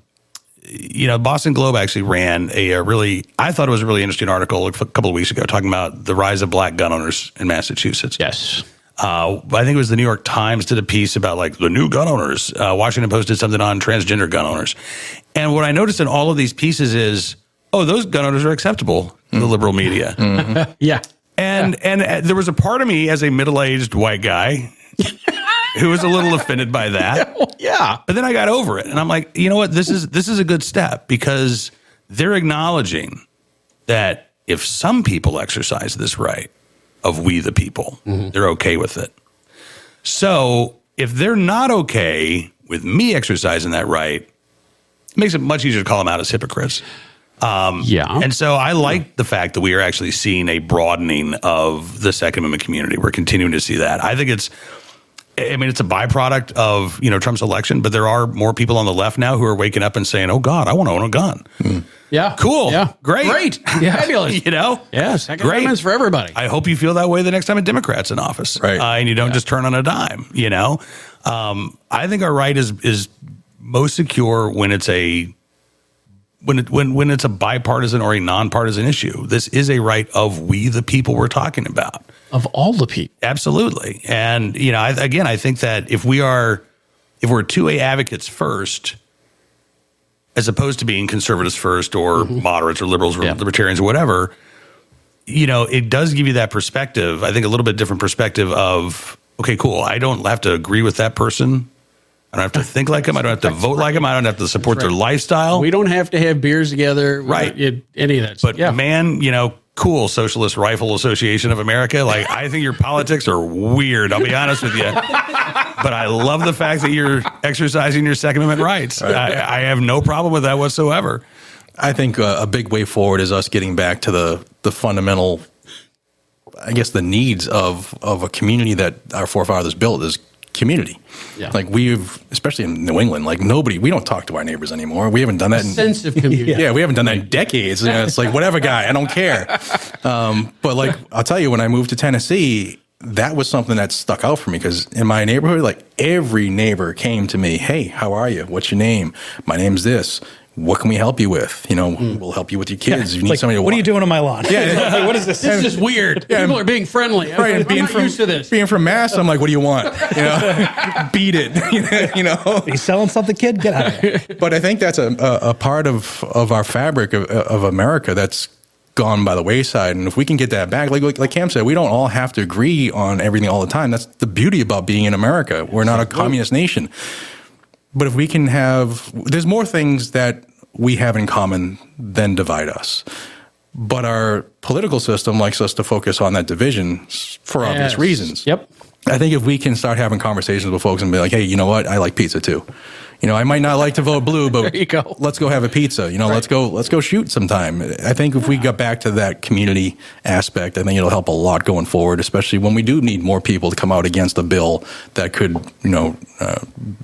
C: Globe actually ran I thought it was a really interesting article a couple of weeks ago talking about the rise of black gun owners in Massachusetts.
B: Yes.
C: I think it was the New York Times did a piece about like the new gun owners. Washington Post did something on transgender gun owners. And what I noticed in all of these pieces is, those gun owners are acceptable in the liberal media.
B: Mm-hmm. Yeah.
C: And there was a part of me as a middle-aged white guy who was a little offended by that.
B: Yeah.
C: But then I got over it. And I'm like, you know what? This is a good step, because they're acknowledging that if some people exercise this right of we the people, they're okay with it. So if they're not okay with me exercising that right, it makes it much easier to call them out as hypocrites. And so I like the fact that we are actually seeing a broadening of the Second Amendment community. We're continuing to see that. I think it's a byproduct of, Trump's election, but there are more people on the left now who are waking up and saying, oh God, I want to own a gun.
B: Yeah.
C: Cool.
B: Yeah.
C: Great.
B: Yeah. Fabulous.
C: Yeah.
B: Second Amendment's for everybody.
C: I hope you feel that way the next time a Democrat's in office.
D: Right.
C: And you don't just turn on a dime, I think our right is most secure when it's when it's a bipartisan or a nonpartisan issue. This is a right of we the people we're talking about.
B: Of all the people.
C: Absolutely. And, I think that if we're 2A advocates first, as opposed to being conservatives first or moderates or liberals or libertarians or whatever, it does give you that perspective. I think a little bit different perspective of, okay, cool. I don't have to agree with that person. I don't have to think like them. I don't have to vote like them. I don't have to support their lifestyle.
B: We don't have to have beers together.
C: Right.
B: Any of that
C: stuff. But man, cool, Socialist Rifle Association of America. Like, I think your politics are weird. I'll be honest with you. But I love the fact that you're exercising your Second Amendment rights. Right. I have no problem with that whatsoever.
D: I think a big way forward is us getting back to the fundamental, I guess, the needs of a community that our forefathers built is community.
B: Yeah.
D: Like especially in New England, we don't talk to our neighbors anymore. We haven't done that.
B: Sense of community.
D: Yeah, we haven't done that in decades. It's like, whatever, guy, I don't care. But I'll tell you, when I moved to Tennessee, that was something that stuck out for me, because in my neighborhood, every neighbor came to me, hey, how are you? What's your name? My name's this. What can we help you with? We'll help you with your kids. If you need somebody to
A: what are you doing on my lawn?
D: Yeah.
A: What is this?
B: This is weird.
D: Yeah.
B: People are being friendly.
D: Right.
B: I'm not used to this.
D: Being from Mass, I'm like, what do you want? Beat it.
A: He's selling something, kid? Get out of here.
D: But I think that's a part of our fabric of America that's gone by the wayside. And if we can get that back, like Cam said, we don't all have to agree on everything all the time. That's the beauty about being in America. We're not a communist nation. But if we can there's more things that we have in common than divide us. But our political system likes us to focus on that division for obvious reasons.
B: Yep.
D: I think if we can start having conversations with folks and be like, hey, you know what? I like pizza too. I might not like to vote blue, but
B: there you go.
D: Let's go have a pizza. Right. Let's go shoot sometime. I think if we got back to that community aspect, I think it'll help a lot going forward, especially when we do need more people to come out against a bill that could,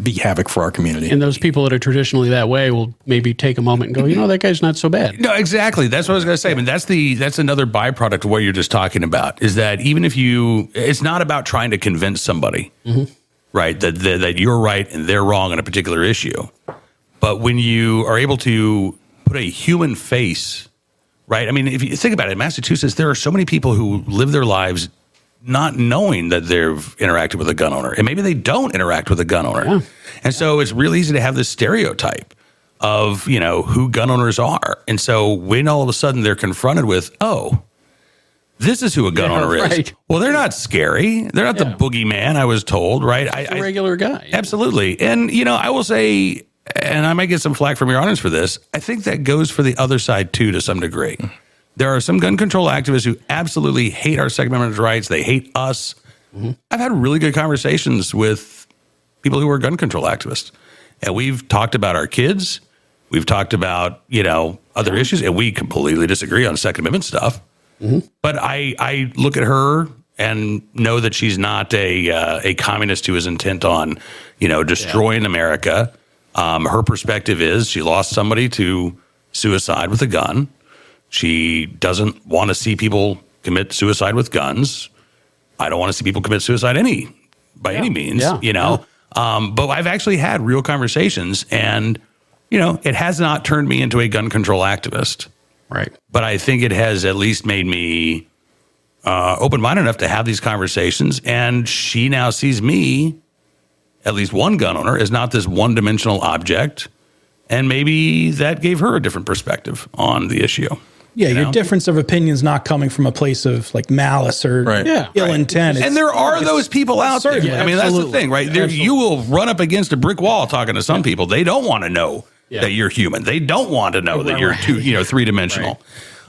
D: be havoc for our community.
B: And those people that are traditionally that way will maybe take a moment and go, that guy's not so bad.
C: No, exactly. That's what I was going to say. I mean, that's another byproduct of what you're just talking about, is that even if it's not about trying to convince somebody, right, that you're right and they're wrong on a particular issue. But when you are able to put a human face, right? I mean, if you think about it, in Massachusetts, there are so many people who live their lives not knowing that they've interacted with a gun owner. And maybe they don't interact with a gun owner. Yeah. And so it's really easy to have this stereotype of, who gun owners are. And so when all of a sudden they're confronted with, oh, this is who a gun owner is.
B: Right.
C: Well, they're not scary. They're not the boogeyman, I was told, right?
B: A regular guy.
C: Absolutely. And, I will say, and I might get some flack from your audience for this, I think that goes for the other side, too, to some degree. There are some gun control activists who absolutely hate our Second Amendment rights. They hate us. Mm-hmm. I've had really good conversations with people who are gun control activists. And we've talked about our kids. We've talked about, other issues, and we completely disagree on Second Amendment stuff. Mm-hmm. But I look at her and know that she's not a communist who is intent on, destroying America. Her perspective is she lost somebody to suicide with a gun. She doesn't want to see people commit suicide with guns. I don't want to see people commit suicide by any means, But I've actually had real conversations, and it has not turned me into a gun control activist.
B: Right.
C: But I think it has at least made me open-minded enough to have these conversations. And she now sees me, at least one gun owner, as not this one-dimensional object. And maybe that gave her a different perspective on the issue.
A: Yeah, your difference of opinions not coming from a place of like malice or ill intent.
C: And there are those people out there.
A: Yeah,
C: I mean, that's the thing, right? You will run up against a brick wall talking to some people. They don't want to know that you're human. They don't want to know that you're three-dimensional.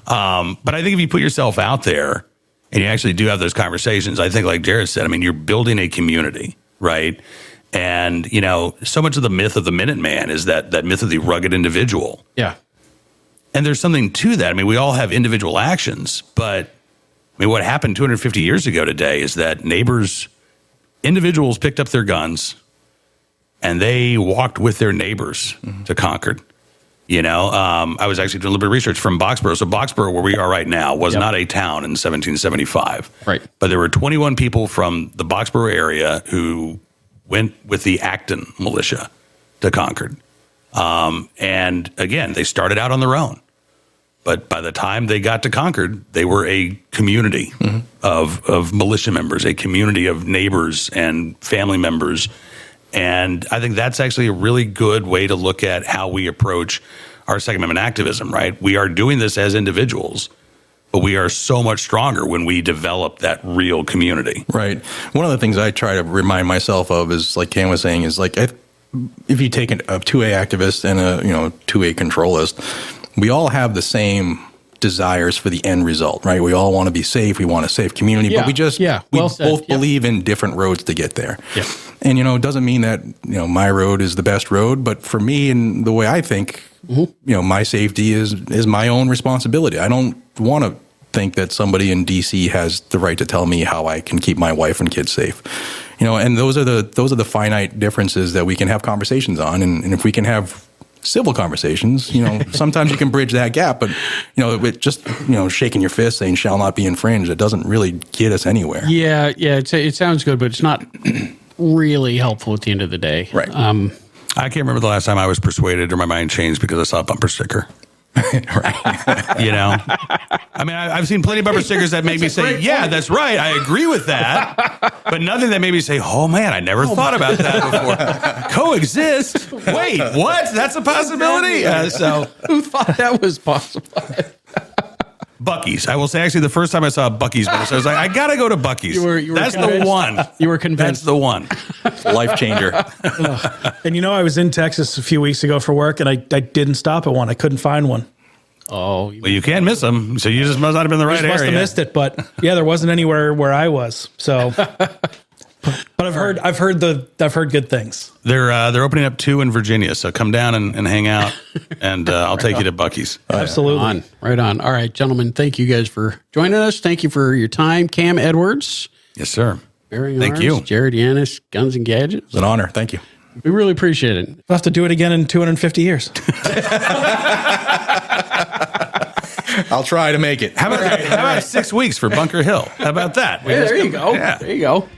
C: Right. But I think if you put yourself out there and you actually do have those conversations, I think like Jared said, I mean, you're building a community, right? And, so much of the myth of the Minuteman is that myth of the rugged individual.
B: Yeah.
C: And there's something to that. I mean, we all have individual actions, but I mean, what happened 250 years ago today is that individuals picked up their guns and they walked with their neighbors to Concord. I was actually doing a little bit of research from Boxborough. So Boxborough, where we are right now, was not a town in 1775.
B: Right.
C: But there were 21 people from the Boxborough area who went with the Acton militia to Concord. And again, they started out on their own. But by the time they got to Concord, they were a community of militia members, a community of neighbors and family members. And I think that's actually a really good way to look at how we approach our Second Amendment activism, right? We are doing this as individuals, but we are so much stronger when we develop that real community.
D: Right. One of the things I try to remind myself of is, like Cam was saying, is like if you take a 2A activist and a 2A controlist, we all have the same desires for the end result, right? We all want to be safe. We want a safe community, but we both believe in different roads to get there. Yeah. And, it doesn't mean that, my road is the best road, but for me and the way I think, my safety is my own responsibility. I don't want to think that somebody in DC has the right to tell me how I can keep my wife and kids safe. And those are the finite differences that we can have conversations on. And if we can have civil conversations, sometimes you can bridge that gap, but with just shaking your fist saying shall not be infringed, it doesn't really get us anywhere.
B: Yeah, it sounds good, but it's not really helpful at the end of the day.
D: Right.
C: I can't remember the last time I was persuaded or my mind changed because I saw a bumper sticker.
D: Right.
C: I mean, I've seen plenty of bumper stickers that make me say, yeah, that's right, I agree with that. But nothing that made me say, oh man, I never thought about that before. Coexist? Wait, what? That's a possibility?
B: So who thought that was possible?
C: Buc-ee's. I will say, actually, the first time I saw a Buc-ee's bumper sticker, I was like, I got to go to Buc-ee's. That's convinced? The one.
B: You were convinced.
C: That's the one.
D: Life changer.
A: And I was in Texas a few weeks ago for work, and I didn't stop at one. I couldn't find one.
B: Oh,
C: well, you can't miss them. So you just must not have been in the right area.
A: Must have missed it, but yeah, there wasn't anywhere where I was. So, but I've heard good things.
C: They're opening up 2 in Virginia, so come down and hang out, and I'll take you to Buc-ee's.
A: Absolutely,
B: right on. All right, gentlemen, thank you guys for joining us. Thank you for your time, Cam Edwards.
C: Yes, sir.
B: Thank you, Jared Yanis, Guns and Gadgets.
D: It's an honor. Thank you.
B: We really appreciate it.
A: We'll have to do it again in 250 years.
D: I'll try to make it.
C: How about 6 weeks for Bunker Hill? How about that?
B: Hey, there you go. Yeah. There you go.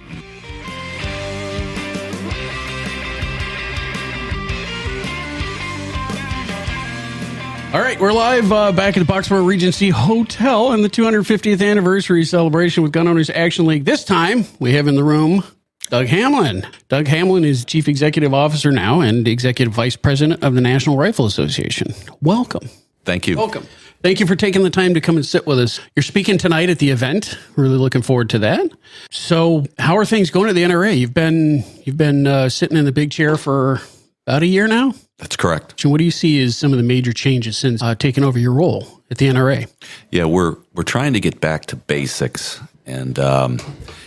B: All right, we're live back at the Boxborough Regency Hotel in the 250th anniversary celebration with Gun Owners Action League. This time, we have in the room Doug Hamlin. Doug Hamlin is Chief Executive Officer now and Executive Vice President of the National Rifle Association. Welcome.
E: Thank you.
B: Welcome. Thank you for taking the time to come and sit with us. You're speaking tonight at the event. Really looking forward to that. So, how are things going at the NRA? You've been sitting in the big chair for about a year now.
E: That's correct.
B: So, what do you see as some of the major changes since taking over your role at the NRA?
E: Yeah, we're trying to get back to basics, and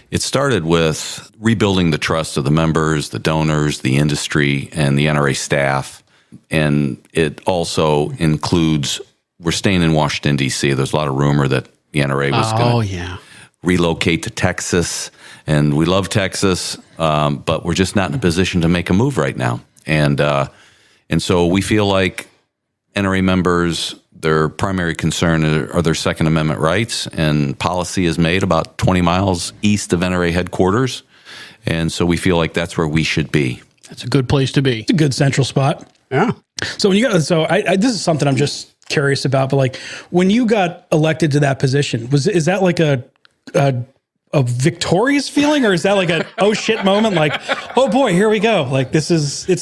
E: it started with rebuilding the trust of the members, the donors, the industry, and the NRA staff. And it also includes, we're staying in Washington, D.C. There's a lot of rumor that the NRA was going to relocate to Texas. And we love Texas, but we're just not in a position to make a move right now. And so we feel like NRA members, their primary concern are their Second Amendment rights, and policy is made about 20 miles east of NRA headquarters. And so we feel like that's where we should be.
B: That's a good place to be.
A: It's a good central spot.
B: Yeah.
A: So when you got, this is something I'm just curious about, but like when you got elected to that position, is that like a victorious feeling, or is that like a oh shit moment? Like, oh boy, here we go. Like it's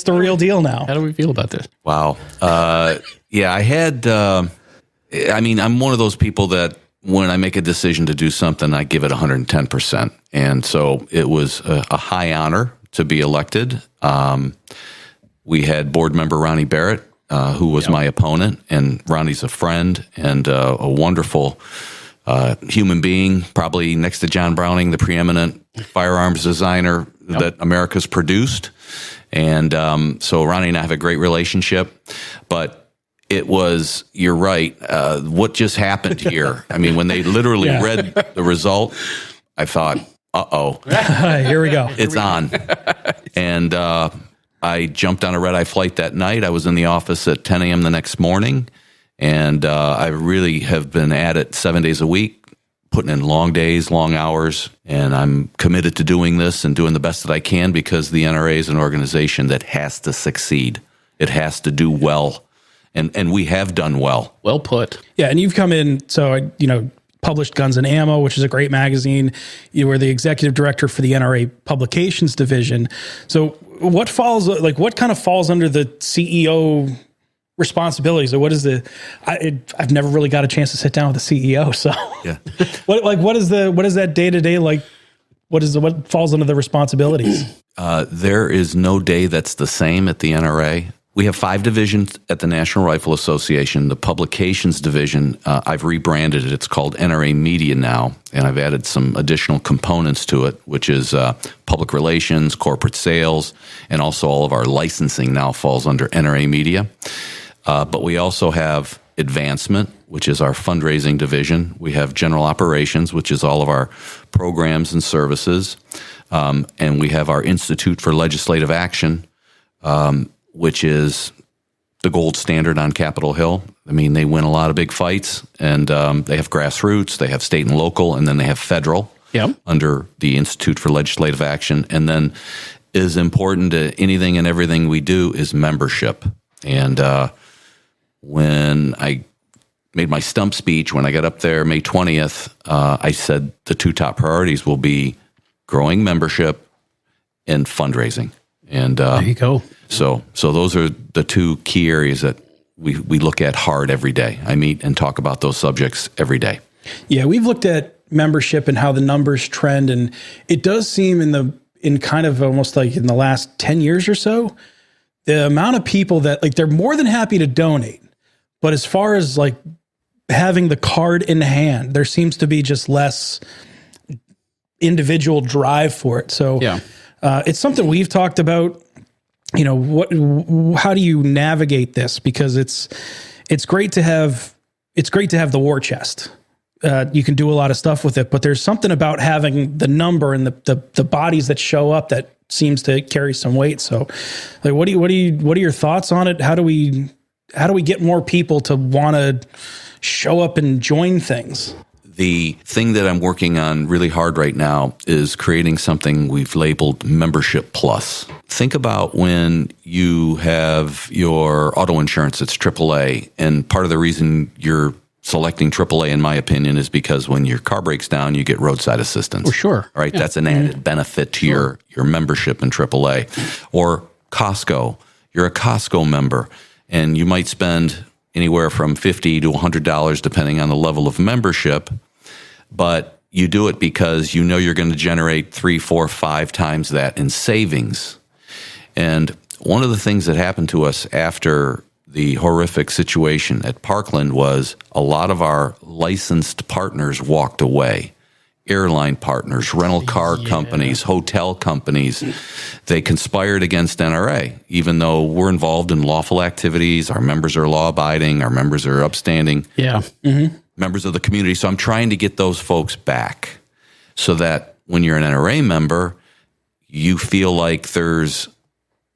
A: the real deal now.
B: How do we feel about this?
E: Wow. Yeah, I had, I'm one of those people that when I make a decision to do something, I give it 110%. And so it was a high honor to be elected. We had board member Ronnie Barrett, who was my opponent, and Ronnie's a friend and a wonderful human being, probably next to John Browning, the preeminent firearms designer that America's produced. And so Ronnie and I have a great relationship, but it was, you're right, what just happened here? I mean, when they literally read the result, I thought, uh-oh.
A: Here we go.
E: It's on. And I jumped on a red-eye flight that night. I was in the office at 10 a.m. the next morning, and I really have been at it 7 days a week, putting in long days, long hours, and I'm committed to doing this and doing the best that I can because the NRA is an organization that has to succeed. It has to do well, and we have done well.
B: Well put.
A: Yeah, and you've come in, published Guns and Ammo, which is a great magazine. You were the executive director for the NRA Publications Division. So what kind of falls under the CEO responsibilities, or what is I've never really got a chance to sit down with the CEO. So
E: Yeah.
A: what is that day to day like? What falls under the responsibilities?
E: There is no day that's the same at the NRA. We have 5 divisions at the National Rifle Association. The Publications Division, I've rebranded it. It's called NRA Media now, and I've added some additional components to it, which is public relations, corporate sales, and also all of our licensing now falls under NRA Media. But we also have Advancement, which is our fundraising division. We have General Operations, which is all of our programs and services. And we have our Institute for Legislative Action, which is the gold standard on Capitol Hill. I mean, they win a lot of big fights, and they have grassroots, they have state and local, and then they have federal under the Institute for Legislative Action. And then is important to anything and everything we do is membership. And when I made my stump speech, when I got up there May 20th, I said the 2 top priorities will be growing membership and fundraising. And
B: there you go.
E: So those are the 2 key areas that we look at hard every day. I meet and talk about those subjects every day.
A: Yeah, we've looked at membership and how the numbers trend, and it does seem in kind of almost like in the last 10 years or so, the amount of people that they're more than happy to donate, but as far as having the card in hand, there seems to be just less individual drive for it. So it's something we've talked about. How do you navigate this? Because it's great to have the war chest. You can do a lot of stuff with it, but there's something about having the number and the bodies that show up that seems to carry some weight. So what are your thoughts on it? How do we get more people to want to show up and join things?
E: The thing that I'm working on really hard right now is creating something we've labeled Membership Plus. Think about when you have your auto insurance, it's AAA, and part of the reason you're selecting AAA, in my opinion, is because when your car breaks down, you get roadside assistance.
B: For sure.
E: All right, that's an added benefit to your membership in AAA. Or Costco, you're a Costco member, and you might spend anywhere from $50 to $100 depending on the level of membership, but you do it because you know you're going to generate 3, 4, 5 times that in savings. And one of the things that happened to us after the horrific situation at Parkland was a lot of our licensed partners walked away. Airline partners, rental car companies, hotel companies, they conspired against NRA, even though we're involved in lawful activities. Our members are law-abiding. Our members are upstanding members of the community. So I'm trying to get those folks back so that when you're an NRA member, you feel like there's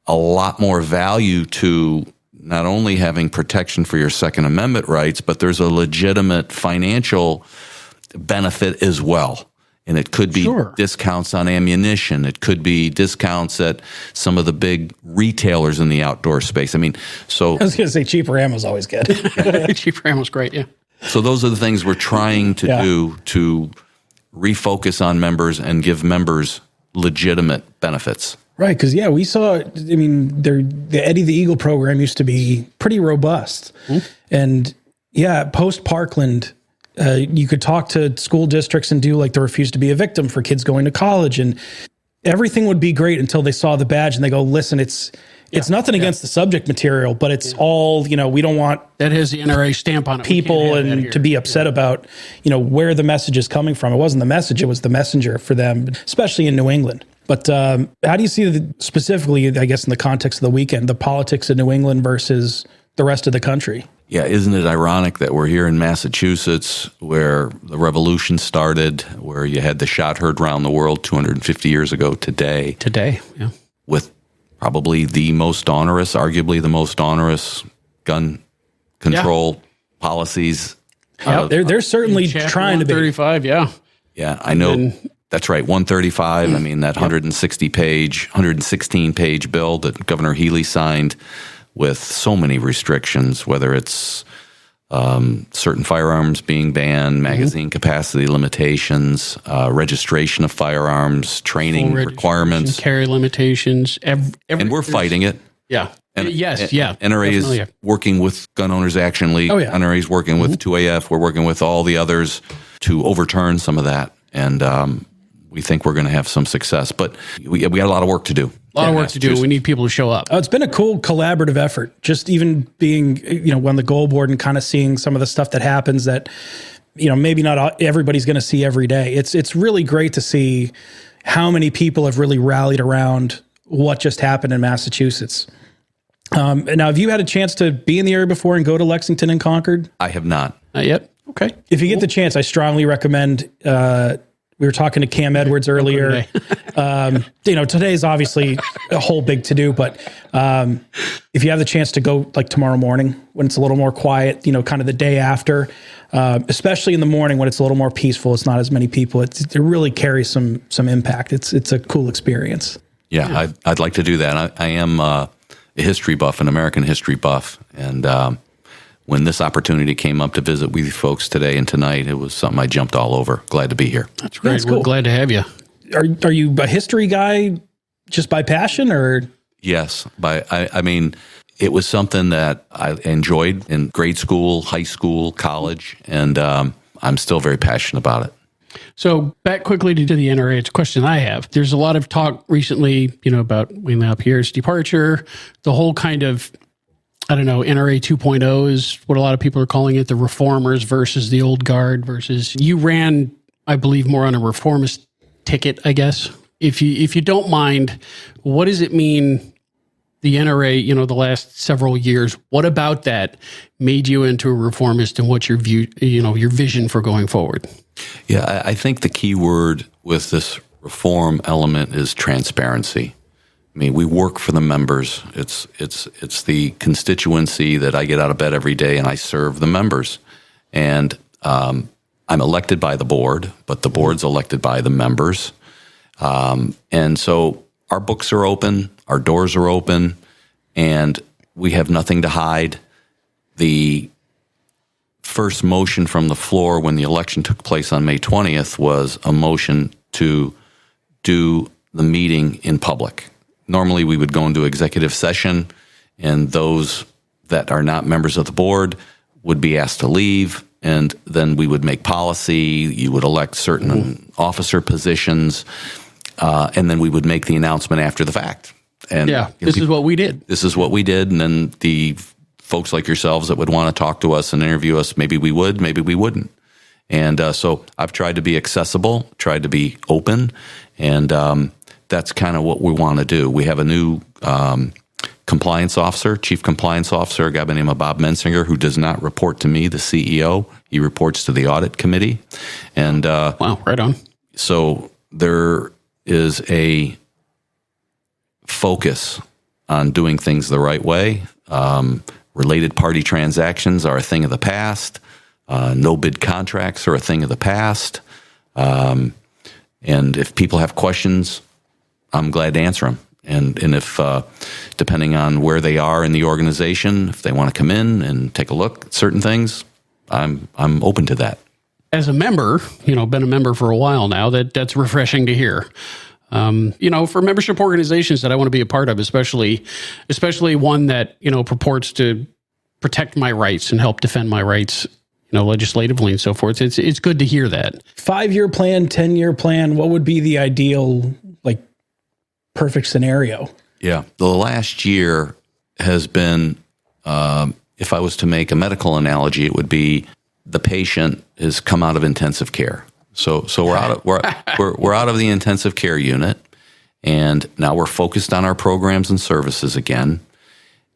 E: a lot more value to not only having protection for your Second Amendment rights, but there's a legitimate financial benefit as well. And it could be discounts on ammunition. It could be discounts at some of the big retailers in the outdoor space. I mean, so
A: I was going to say cheaper ammo is always good.
B: Cheaper ammo is great, yeah.
E: So those are the things we're trying to do to refocus on members and give members legitimate benefits.
A: Right, because we saw. I mean, the Eddie the Eagle program used to be pretty robust, and post Parkland, you could talk to school districts and do like the Refuse to be a Victim for kids going to college, and everything would be great until they saw the badge and they go, "Listen, it's nothing against the subject material, but it's all we don't want
B: that has the NRA stamp on it.
A: People and to be upset about where the message is coming from. It wasn't the message; it was the messenger for them, especially in New England." But how do you see specifically, I guess, in the context of the weekend, the politics of New England versus the rest of the country?
E: Yeah, isn't it ironic that we're here in Massachusetts where the revolution started, where you had the shot heard around the world 250 years ago today?
B: Today, yeah.
E: With probably the most onerous, arguably the most onerous gun control policies.
A: They're certainly trying to be.
B: 135, yeah.
E: Yeah, I know. That's right, 135. I mean, that 116-page bill that Governor Healy signed with so many restrictions, whether it's certain firearms being banned, magazine capacity limitations, registration of firearms, training requirements.
B: Carry limitations.
E: And we're fighting it.
B: Yeah. NRA
E: definitely. Is working with Gun Owners Action League. NRA is working with 2AF. We're working with all the others to overturn some of that. And we think we're going to have some success, but we got a lot of work to do.
B: A lot of work to do. We need people to show up.
A: It's been a cool collaborative effort. Just even being, on the goal board and kind of seeing some of the stuff that happens that, maybe not everybody's going to see every day. It's really great to see how many people have really rallied around what just happened in Massachusetts. Now, have you had a chance to be in the area before and go to Lexington and Concord?
E: I have not.
B: Not yet. Okay.
A: If you get the chance, I strongly recommend. We were talking to Cam Edwards earlier. Today's obviously a whole big to do, but if you have the chance to go like tomorrow morning when it's a little more quiet, kind of the day after, especially in the morning when it's a little more peaceful, it's not as many people. It really carries some impact. It's a cool experience.
E: Yeah. I'd like to do that. I am a history buff, an American history buff, and when this opportunity came up to visit with you folks today and tonight, it was something I jumped all over. Glad to be here.
B: That's great. That's cool. We're glad to have you.
A: Are you a history guy just by passion or?
E: Yes. I mean, it was something that I enjoyed in grade school, high school, college, and I'm still very passionate about it.
B: So back quickly to the NRA, it's a question I have. There's a lot of talk recently, about Wayne LaPierre's departure, the whole kind of, NRA 2.0 is what a lot of people are calling it, the reformers versus the old guard versus you ran, I believe, more on a reformist ticket, I guess. If you don't mind, what does it mean, the NRA, the last several years, what about that made you into a reformist and what's your view, your vision for going forward?
E: Yeah, I think the key word with this reform element is transparency. I mean, we work for the members. It's the constituency that I get out of bed every day, and I serve the members. And I'm elected by the board, but the board's elected by the members. And so our books are open, our doors are open, and we have nothing to hide. For first motion from the floor when the election took place on May 20th was a motion to do the meeting in public. Normally, we would go into executive session, and those that are not members of the board would be asked to leave, and then we would make policy. You would elect certain officer positions, and then we would make the announcement after the fact. And
B: this is what we did.
E: This is what we did, and then the folks like yourselves that would want to talk to us and interview us, maybe we would, maybe we wouldn't. And so I've tried to be accessible, tried to be open, and that's kind of what we want to do. We have a new compliance officer, chief compliance officer, a guy by the name of Bob Mensinger, who does not report to me, the CEO. He reports to the audit committee. And
B: wow, right on.
E: So there is a focus on doing things the right way. Related party transactions are a thing of the past. No bid contracts are a thing of the past. And if people have questions, I'm glad to answer them. And if, depending on where they are in the organization, if they want to come in and take a look at certain things, I'm open to that.
B: As a member, been a member for a while now, that's refreshing to hear. For membership organizations that I want to be a part of, especially one that, purports to protect my rights and help defend my rights, legislatively and so forth. It's good to hear that.
A: 5-year plan, 10-year plan. What would be the ideal, perfect scenario?
E: Yeah. The last year has been, if I was to make a medical analogy, it would be the patient has come out of intensive care. So we're out of the intensive care unit, and now we're focused on our programs and services again.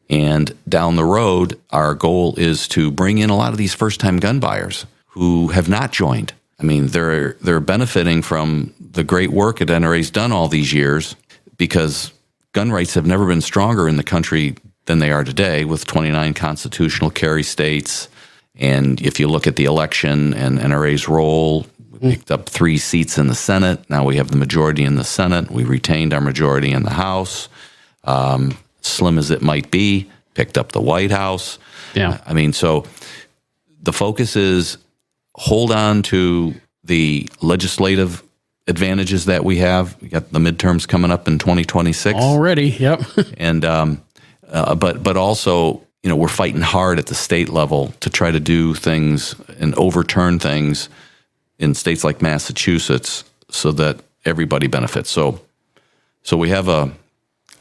E: And down the road, our goal is to bring in a lot of these first-time gun buyers who have not joined. I mean, they're benefiting from the great work that NRA's done all these years, because gun rights have never been stronger in the country than they are today, with 29 constitutional carry states. And if you look at the election and NRA's role, we picked up 3 seats in the Senate. Now we have the majority in the Senate. We retained our majority in the House. Slim as it might be, picked up the White House.
B: Yeah.
E: I mean, so the focus is hold on to the legislative advantages that we have. We got the midterms coming up in 2026
B: already. Yep.
E: And but also, we're fighting hard at the state level to try to do things and overturn things in states like Massachusetts so that everybody benefits. So we have a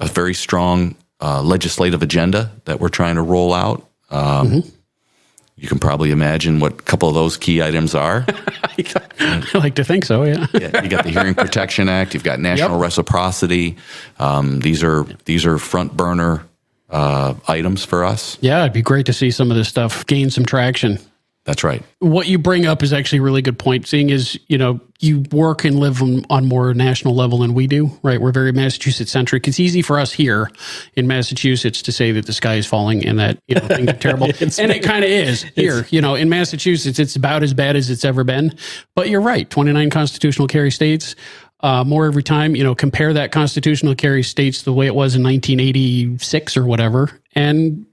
E: very strong legislative agenda that we're trying to roll out. You can probably imagine what a couple of those key items are.
B: I like to think so, yeah.
E: You got the Hearing Protection Act. You've got national reciprocity. These are front burner items for us.
B: Yeah, it'd be great to see some of this stuff gain some traction.
E: That's right.
B: What you bring up is actually a really good point, seeing as, you work and live on more national level than we do, right? We're very Massachusetts-centric. It's easy for us here in Massachusetts to say that the sky is falling and that, things are terrible. And it kind of is here. In Massachusetts, it's about as bad as it's ever been. But you're right, 29 constitutional carry states, more every time. Compare that constitutional carry states to the way it was in 1986 or whatever, and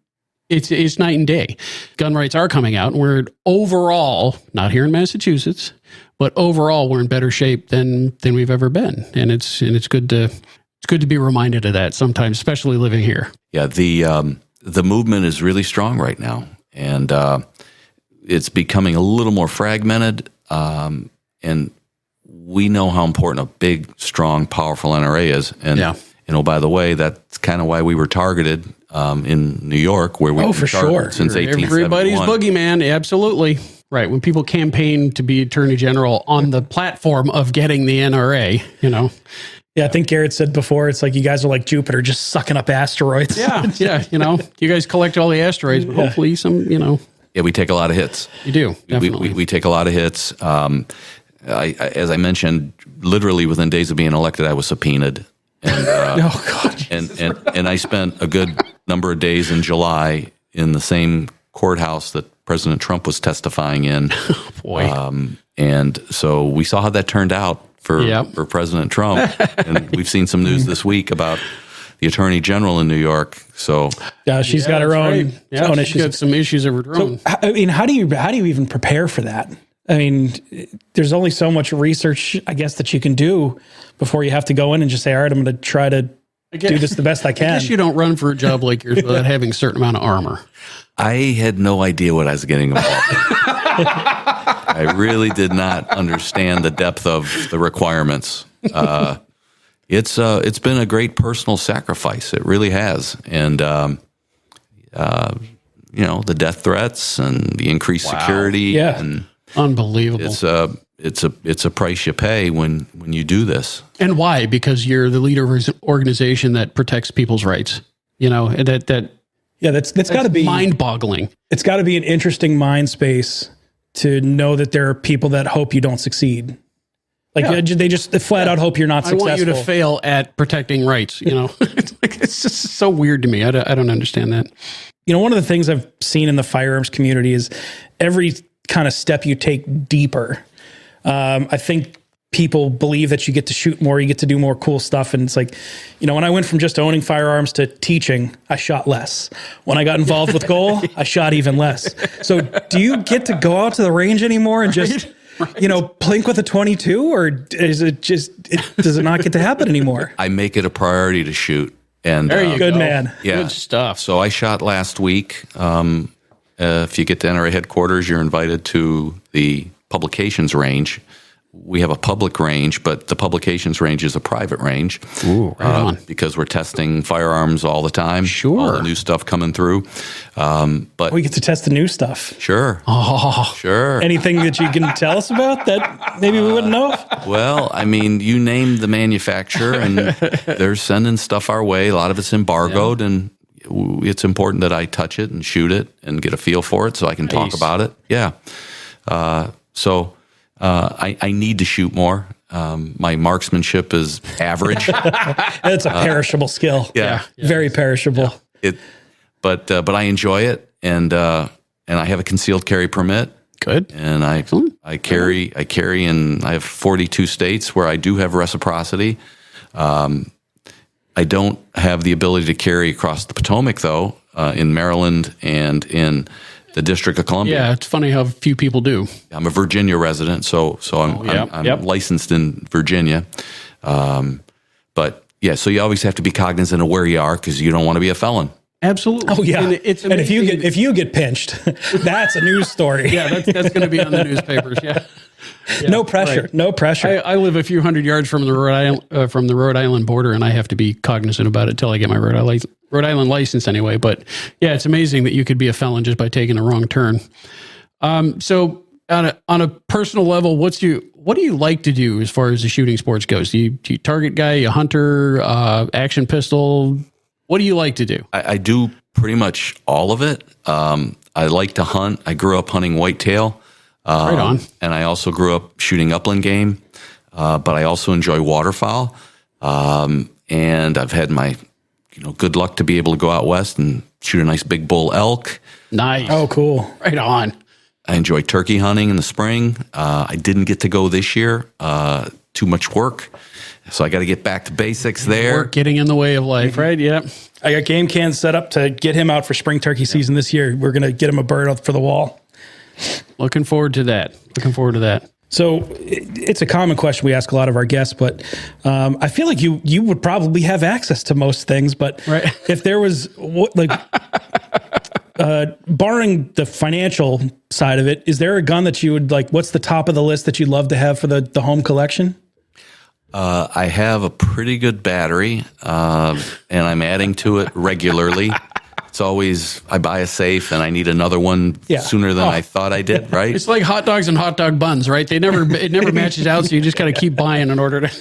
B: it's night and day. Gun rights are coming out, and we're overall, not here in Massachusetts, but overall we're in better shape than we've ever been. And it's good to be reminded of that sometimes, especially living here.
E: Yeah, the movement is really strong right now, and it's becoming a little more fragmented. And we know how important a big, strong, powerful NRA is. And by the way, that's kind of why we were targeted in New York, where we've been targeted since 1871.
B: Everybody's boogeyman, absolutely. Right, when people campaign to be attorney general on the platform of getting the NRA,
A: Yeah, I think Garrett said before, it's like you guys are like Jupiter, just sucking up asteroids.
B: Yeah, you guys collect all the asteroids, but hopefully some,
E: Yeah, we take a lot of hits.
B: You do, definitely.
E: We take a lot of hits. As I mentioned, literally within days of being elected, I was subpoenaed. And,
B: oh, God.
E: And I spent a good number of days in July in the same courthouse that President Trump was testifying in.
B: Oh, boy.
E: And so we saw how that turned out for President Trump. And we've seen some news this week about the Attorney General in New York. So
A: she's got her own,
B: Yeah,
A: own
B: she's
A: issues.
B: got some issues of her own.
A: I mean, how do you even prepare for that? I mean, there's only so much research, I guess, that you can do before you have to go in and just say, all right, I'm going to try to do this the best I can.
B: I guess you don't run for a job like yours without having a certain amount of armor.
E: I had no idea what I was getting involved in. I really did not understand the depth of the requirements. It's been a great personal sacrifice. It really has. And, the death threats and the increased security.
A: Yeah.
E: And
B: Unbelievable.
E: it's a price you pay when you do this.
B: And why? Because you're the leader of an organization that protects people's rights. And
A: that's got to be
B: mind-boggling.
A: It's got to be an interesting mind space to know that there are people that hope you don't succeed. Like they just flat out hope you're not successful.
B: I want you to fail at protecting rights. It's just so weird to me. I don't understand that.
A: One of the things I've seen in the firearms community is every kind of step you take deeper. I think people believe that you get to shoot more, you get to do more cool stuff. And it's like, when I went from just owning firearms to teaching, I shot less. When I got involved with goal, I shot even less. So do you get to go out to the range anymore and just, plink with a 22, or is it does it not get to happen anymore?
E: I make it a priority to shoot. And
B: There you
A: Good
B: go.
A: man.
E: Yeah.
B: Good stuff.
E: So I shot last week. If you get to NRA headquarters, you're invited to the publications range. We have a public range, but the publications range is a private range.
B: Ooh, right on.
E: Because we're testing firearms all the time.
B: Sure.
E: All the new stuff coming through. But
A: We get to test the new stuff.
E: sure.
B: Oh,
E: Sure.
A: Anything that you can tell us about that maybe we wouldn't know of?
E: Well, I mean, you name the manufacturer, and they're sending stuff our way. A lot of it's embargoed, and it's important that I touch it and shoot it and get a feel for it so I can talk about it. Yeah. I need to shoot more. My marksmanship is average.
A: It's a perishable skill.
E: Yeah.
A: Very perishable.
E: But I enjoy it, and I have a concealed carry permit.
B: good.
E: And I carry, and I have 42 states where I do have reciprocity. I don't have the ability to carry across the Potomac, though, in Maryland and in the District of Columbia.
B: Yeah, it's funny how few people do.
E: I'm a Virginia resident, so I'm licensed in Virginia. But yeah, so you always have to be cognizant of where you are because you don't want to be a felon.
B: Absolutely.
A: Oh yeah,
B: And it's
A: and if
B: amazing.
A: you get pinched, that's a news story.
B: Yeah, that's going to be on the newspapers. Yeah.
A: No pressure.
B: Right.
A: No pressure.
B: I live a few hundred yards from the Rhode Island border, and I have to be cognizant about it until I get my Rhode Island license anyway. But yeah, it's amazing that you could be a felon just by taking a wrong turn. So on a personal level, what do you like to do as far as the shooting sports goes? Do you target guy, a hunter, action pistol? What do you like to do?
E: I do pretty much all of it. I like to hunt. I grew up hunting whitetail.
B: Right on.
E: And I also grew up shooting upland game, but I also enjoy waterfowl. And I've had my good luck to be able to go out west and shoot a nice big bull elk.
B: Nice.
A: Oh, cool.
B: Right on.
E: I enjoy turkey hunting in the spring. I didn't get to go this year. Too much work. So I got to get back to basics there.
B: Work getting in the way of life, right? Yeah.
A: I got game cans set up to get him out for spring turkey season this year. We're going to get him a bird up for the wall.
B: Looking forward to that.
A: So it's a common question we ask a lot of our guests, but I feel like you would probably have access to most things. But
B: Right.
A: if there was barring the financial side of it, is there a gun that you would like? What's the top of the list that you'd love to have for the home collection?
E: I have a pretty good battery, and I'm adding to it regularly. It's always, I buy a safe and I need another one sooner than I thought I did, right?
B: It's like hot dogs and hot dog buns, right? It never matches out, so you just got to keep buying in order to.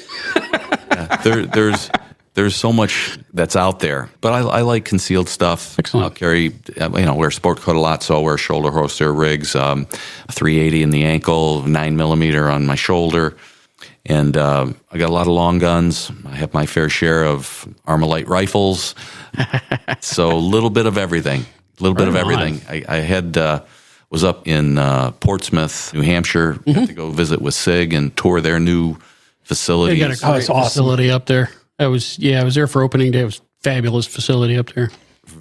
E: There's so much that's out there, but I like concealed stuff.
B: Excellent.
E: I'll carry, wear sport coat a lot, so I'll wear shoulder holster rigs, a 380 in the ankle, 9mm on my shoulder. And I got a lot of long guns. I have my fair share of Armalite rifles. So a little bit of everything. I was up in Portsmouth, New Hampshire. Got to go visit with SIG and tour their new
B: They
E: facilities.
B: got a great
A: awesome.
B: facility up there. I was there for opening day. It was fabulous facility up there.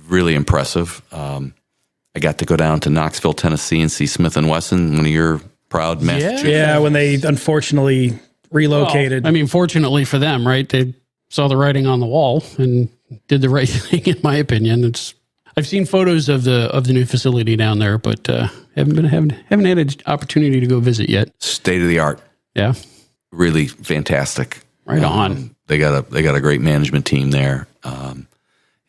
E: Really impressive. I got to go down to Knoxville, Tennessee, and see Smith & Wesson, one of your proud Massachusetts.
A: Yeah, when they unfortunately relocated.
B: Well, I mean, fortunately for them, right? They saw the writing on the wall and did the right thing, in my opinion. I've seen photos of the new facility down there, but haven't had an opportunity to go visit yet.
E: State of the art.
B: Yeah,
E: Really fantastic.
B: right on.
E: They got a great management team there. And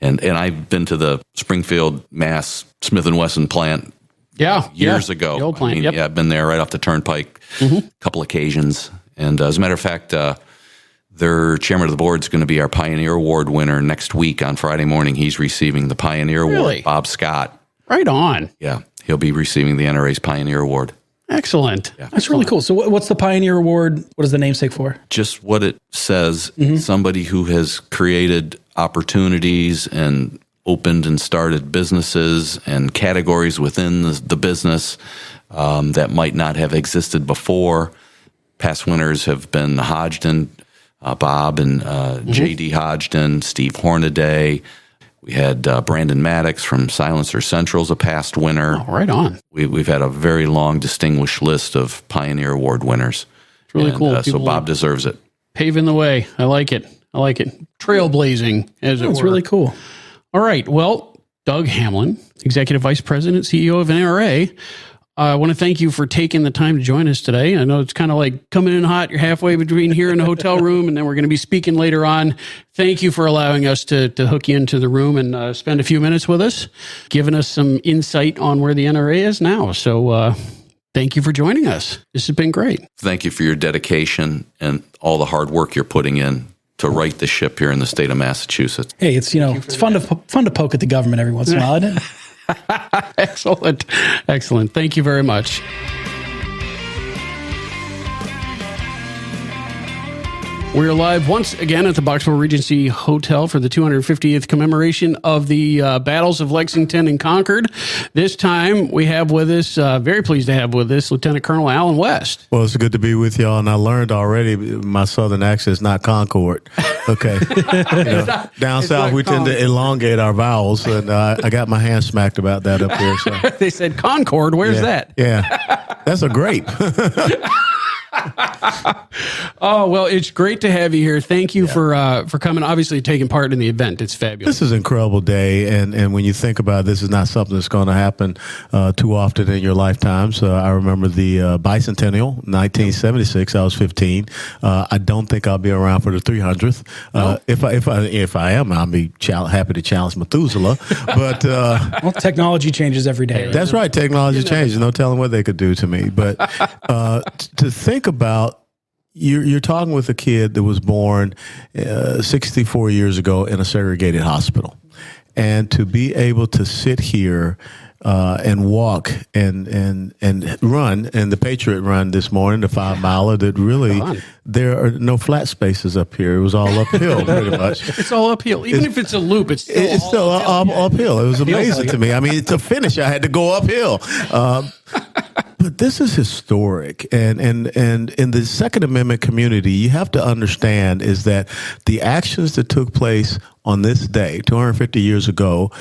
E: I've been to the Springfield, Mass Smith & Wesson plant years ago.
B: The old plant,
E: Yeah, I've been there right off the turnpike a couple occasions. And as a matter of fact, their chairman of the board is going to be our Pioneer Award winner next week on Friday morning. He's receiving the Pioneer Award. Bob Scott.
B: Right on.
E: Yeah, he'll be receiving the NRA's Pioneer Award.
B: Excellent.
E: Yeah.
A: That's really cool. So what's the Pioneer Award? What is the namesake for?
E: Just what it says, somebody who has created opportunities and opened and started businesses and categories within the business that might not have existed before. Past winners have been Hodgdon, Bob and J.D. Hodgdon, Steve Hornaday. We had Brandon Maddox from Silencer Central's a past winner.
B: Oh, right on.
E: We've had a very long, distinguished list of Pioneer Award winners.
B: It's really cool.
E: So Bob deserves it.
B: Paving the way. I like it. Trailblazing, as it were.
A: It's really cool.
B: All right. Well, Doug Hamlin, Executive Vice President, CEO of NRA. I want to thank you for taking the time to join us today. I know it's kind of like coming in hot. You're halfway between here and the hotel room, and then we're going to be speaking later on. Thank you for allowing us to hook you into the room and spend a few minutes with us, giving us some insight on where the NRA is now. So thank you for joining us. This has been great.
E: Thank you for your dedication and all the hard work you're putting in to right the ship here in the state of Massachusetts.
A: Hey, it's fun to poke at the government every once in a while, isn't it?
B: Excellent. Thank you very much. We're live once again at the Boxborough Regency Hotel for the 250th commemoration of the battles of Lexington and Concord. This time we have with us, very pleased to have with us, Lieutenant Colonel Alan West.
F: Well, it's good to be with y'all, and I learned already my southern accent is not Concord. Okay. Down south, we tend to elongate our vowels, and I got my hand smacked about that up here. So.
B: They said Concord, where's that?
F: Yeah, that's a grape.
B: Oh, well, it's great to have you here. Thank you for coming, obviously taking part in the event. It's fabulous.
F: This is an incredible day, and when you think about it, this is not something that's going to happen too often in your lifetime. So I remember the bicentennial, 1976. I was 15. I don't think I'll be around for the 300th. If I am, I'll be happy to challenge Methuselah. But
A: well, technology changes every day.
F: That's right. Technology changes. No telling what they could do to me. But to think about, you're talking with a kid that was born 64 years ago in a segregated hospital, and to be able to sit here and walk and run, and the Patriot run this morning, the 5 miler, that really there are no flat spaces up here. It was all uphill pretty much.
B: It's all uphill. Even if it's a loop, it's still
F: uphill. It was amazing to me. I mean, to finish, I had to go uphill. But this is historic, and in the Second Amendment community, you have to understand is that the actions that took place on this day, 250 years ago,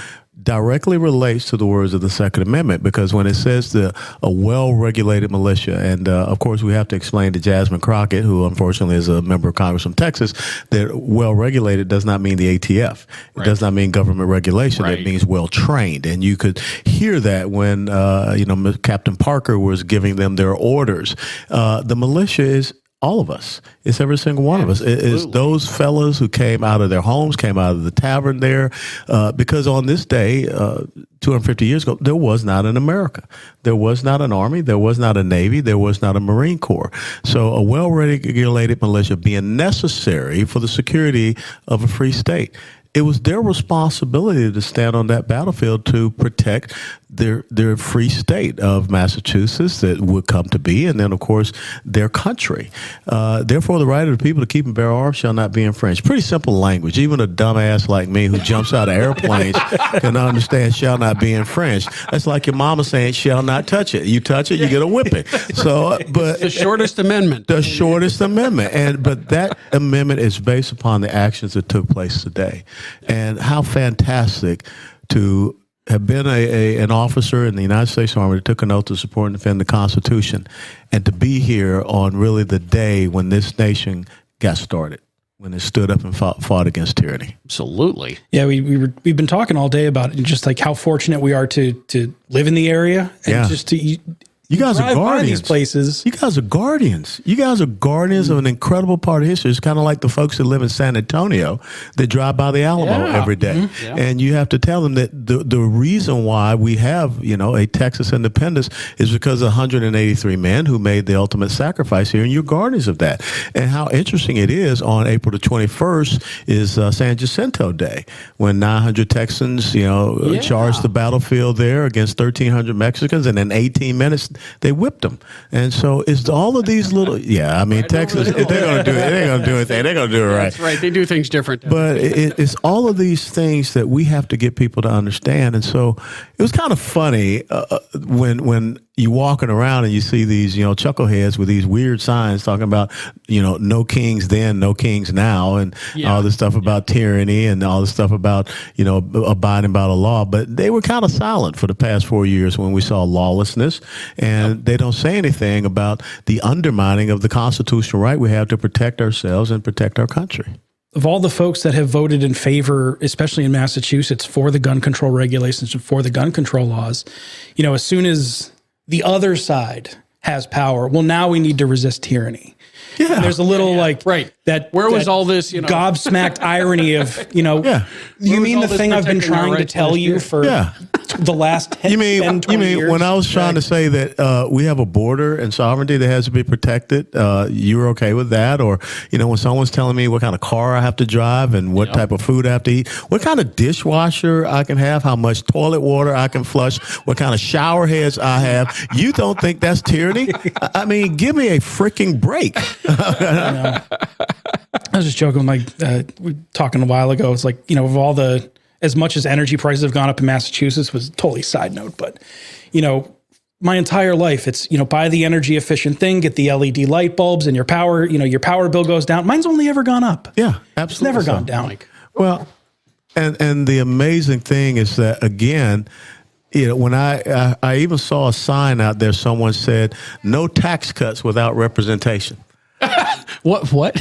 F: directly relates to the words of the Second Amendment, because when it says a well-regulated militia, and of course we have to explain to Jasmine Crockett, who unfortunately is a member of Congress from Texas, that well-regulated does not mean the ATF. It does not mean government regulation. It means well-trained, and you could hear that when Captain Parker was giving them their orders. The militia is all of us. It's every single one of us. It's those fellas who came out of their homes, came out of the tavern there, because on this day, 250 years ago, there was not an America. There was not an Army. There was not a Navy. There was not a Marine Corps. So a well-regulated militia being necessary for the security of a free state. It was their responsibility to stand on that battlefield to protect their free state of Massachusetts that would come to be, and then, of course, their country. Therefore, the right of the people to keep and bear arms shall not be infringed. Pretty simple language. Even a dumbass like me who jumps out of airplanes can understand shall not be infringed. That's like your mama saying shall not touch it. You touch it, you get a whipping. So, but
B: it's the shortest amendment.
F: The shortest amendment. But that amendment is based upon the actions that took place today. And how fantastic to have been an officer in the United States Army that took an oath to support and defend the Constitution, and to be here on really the day when this nation got started, when it stood up and fought against tyranny.
B: Absolutely.
A: Yeah, we've been talking all day about just like how fortunate we are to live in the area and just to
F: You guys are guardians.
A: These places.
F: You guys are guardians. You guys are guardians of an incredible part of history. It's kind of like the folks that live in San Antonio that drive by the Alamo every day. And you have to tell them that the reason why we have, a Texas independence is because of 183 men who made the ultimate sacrifice here, and you're guardians of that. And how interesting it is, on April the 21st is San Jacinto Day, when 900 Texans, charged the battlefield there against 1,300 Mexicans, and in 18 minutes, they whipped them. And so it's all of these little, Texas, if they're going to do it, they're going to do anything. They're going to do it right.
B: That's right. They do things different.
F: But it's all of these things that we have to get people to understand. And so it was kind of funny when you walking around and you see these, chuckleheads with these weird signs talking about, no kings then, no kings now, and all this stuff about tyranny and all this stuff about, abiding by the law. But they were kind of silent for the past 4 years when we saw lawlessness, and they don't say anything about the undermining of the constitutional right we have to protect ourselves and protect our country.
A: Of all the folks that have voted in favor, especially in Massachusetts, for the gun control regulations and for the gun control laws, as soon as the other side has power, well, now we need to resist tyranny. Yeah. And there's a little that.
B: Where was all this,
A: gobsmacked irony of, you mean the thing I've been trying to tell you for the last 10 years?
F: When I was trying to say that we have a border and sovereignty that has to be protected, you were okay with that? Or, when someone's telling me what kind of car I have to drive and what type of food I have to eat, what kind of dishwasher I can have, how much toilet water I can flush, what kind of shower heads I have, you don't think that's tyranny? I mean, give me a freaking break.
A: I was just joking with we were talking a while ago. It's like, of all as much as energy prices have gone up in Massachusetts, was totally a side note, but, my entire life, it's, buy the energy efficient thing, get the LED light bulbs, and your power bill goes down. Mine's only ever gone up.
F: Yeah, absolutely.
A: It's never gone down.
F: Well, and the amazing thing is that, again, when I even saw a sign out there, someone said, no tax cuts without representation.
B: What?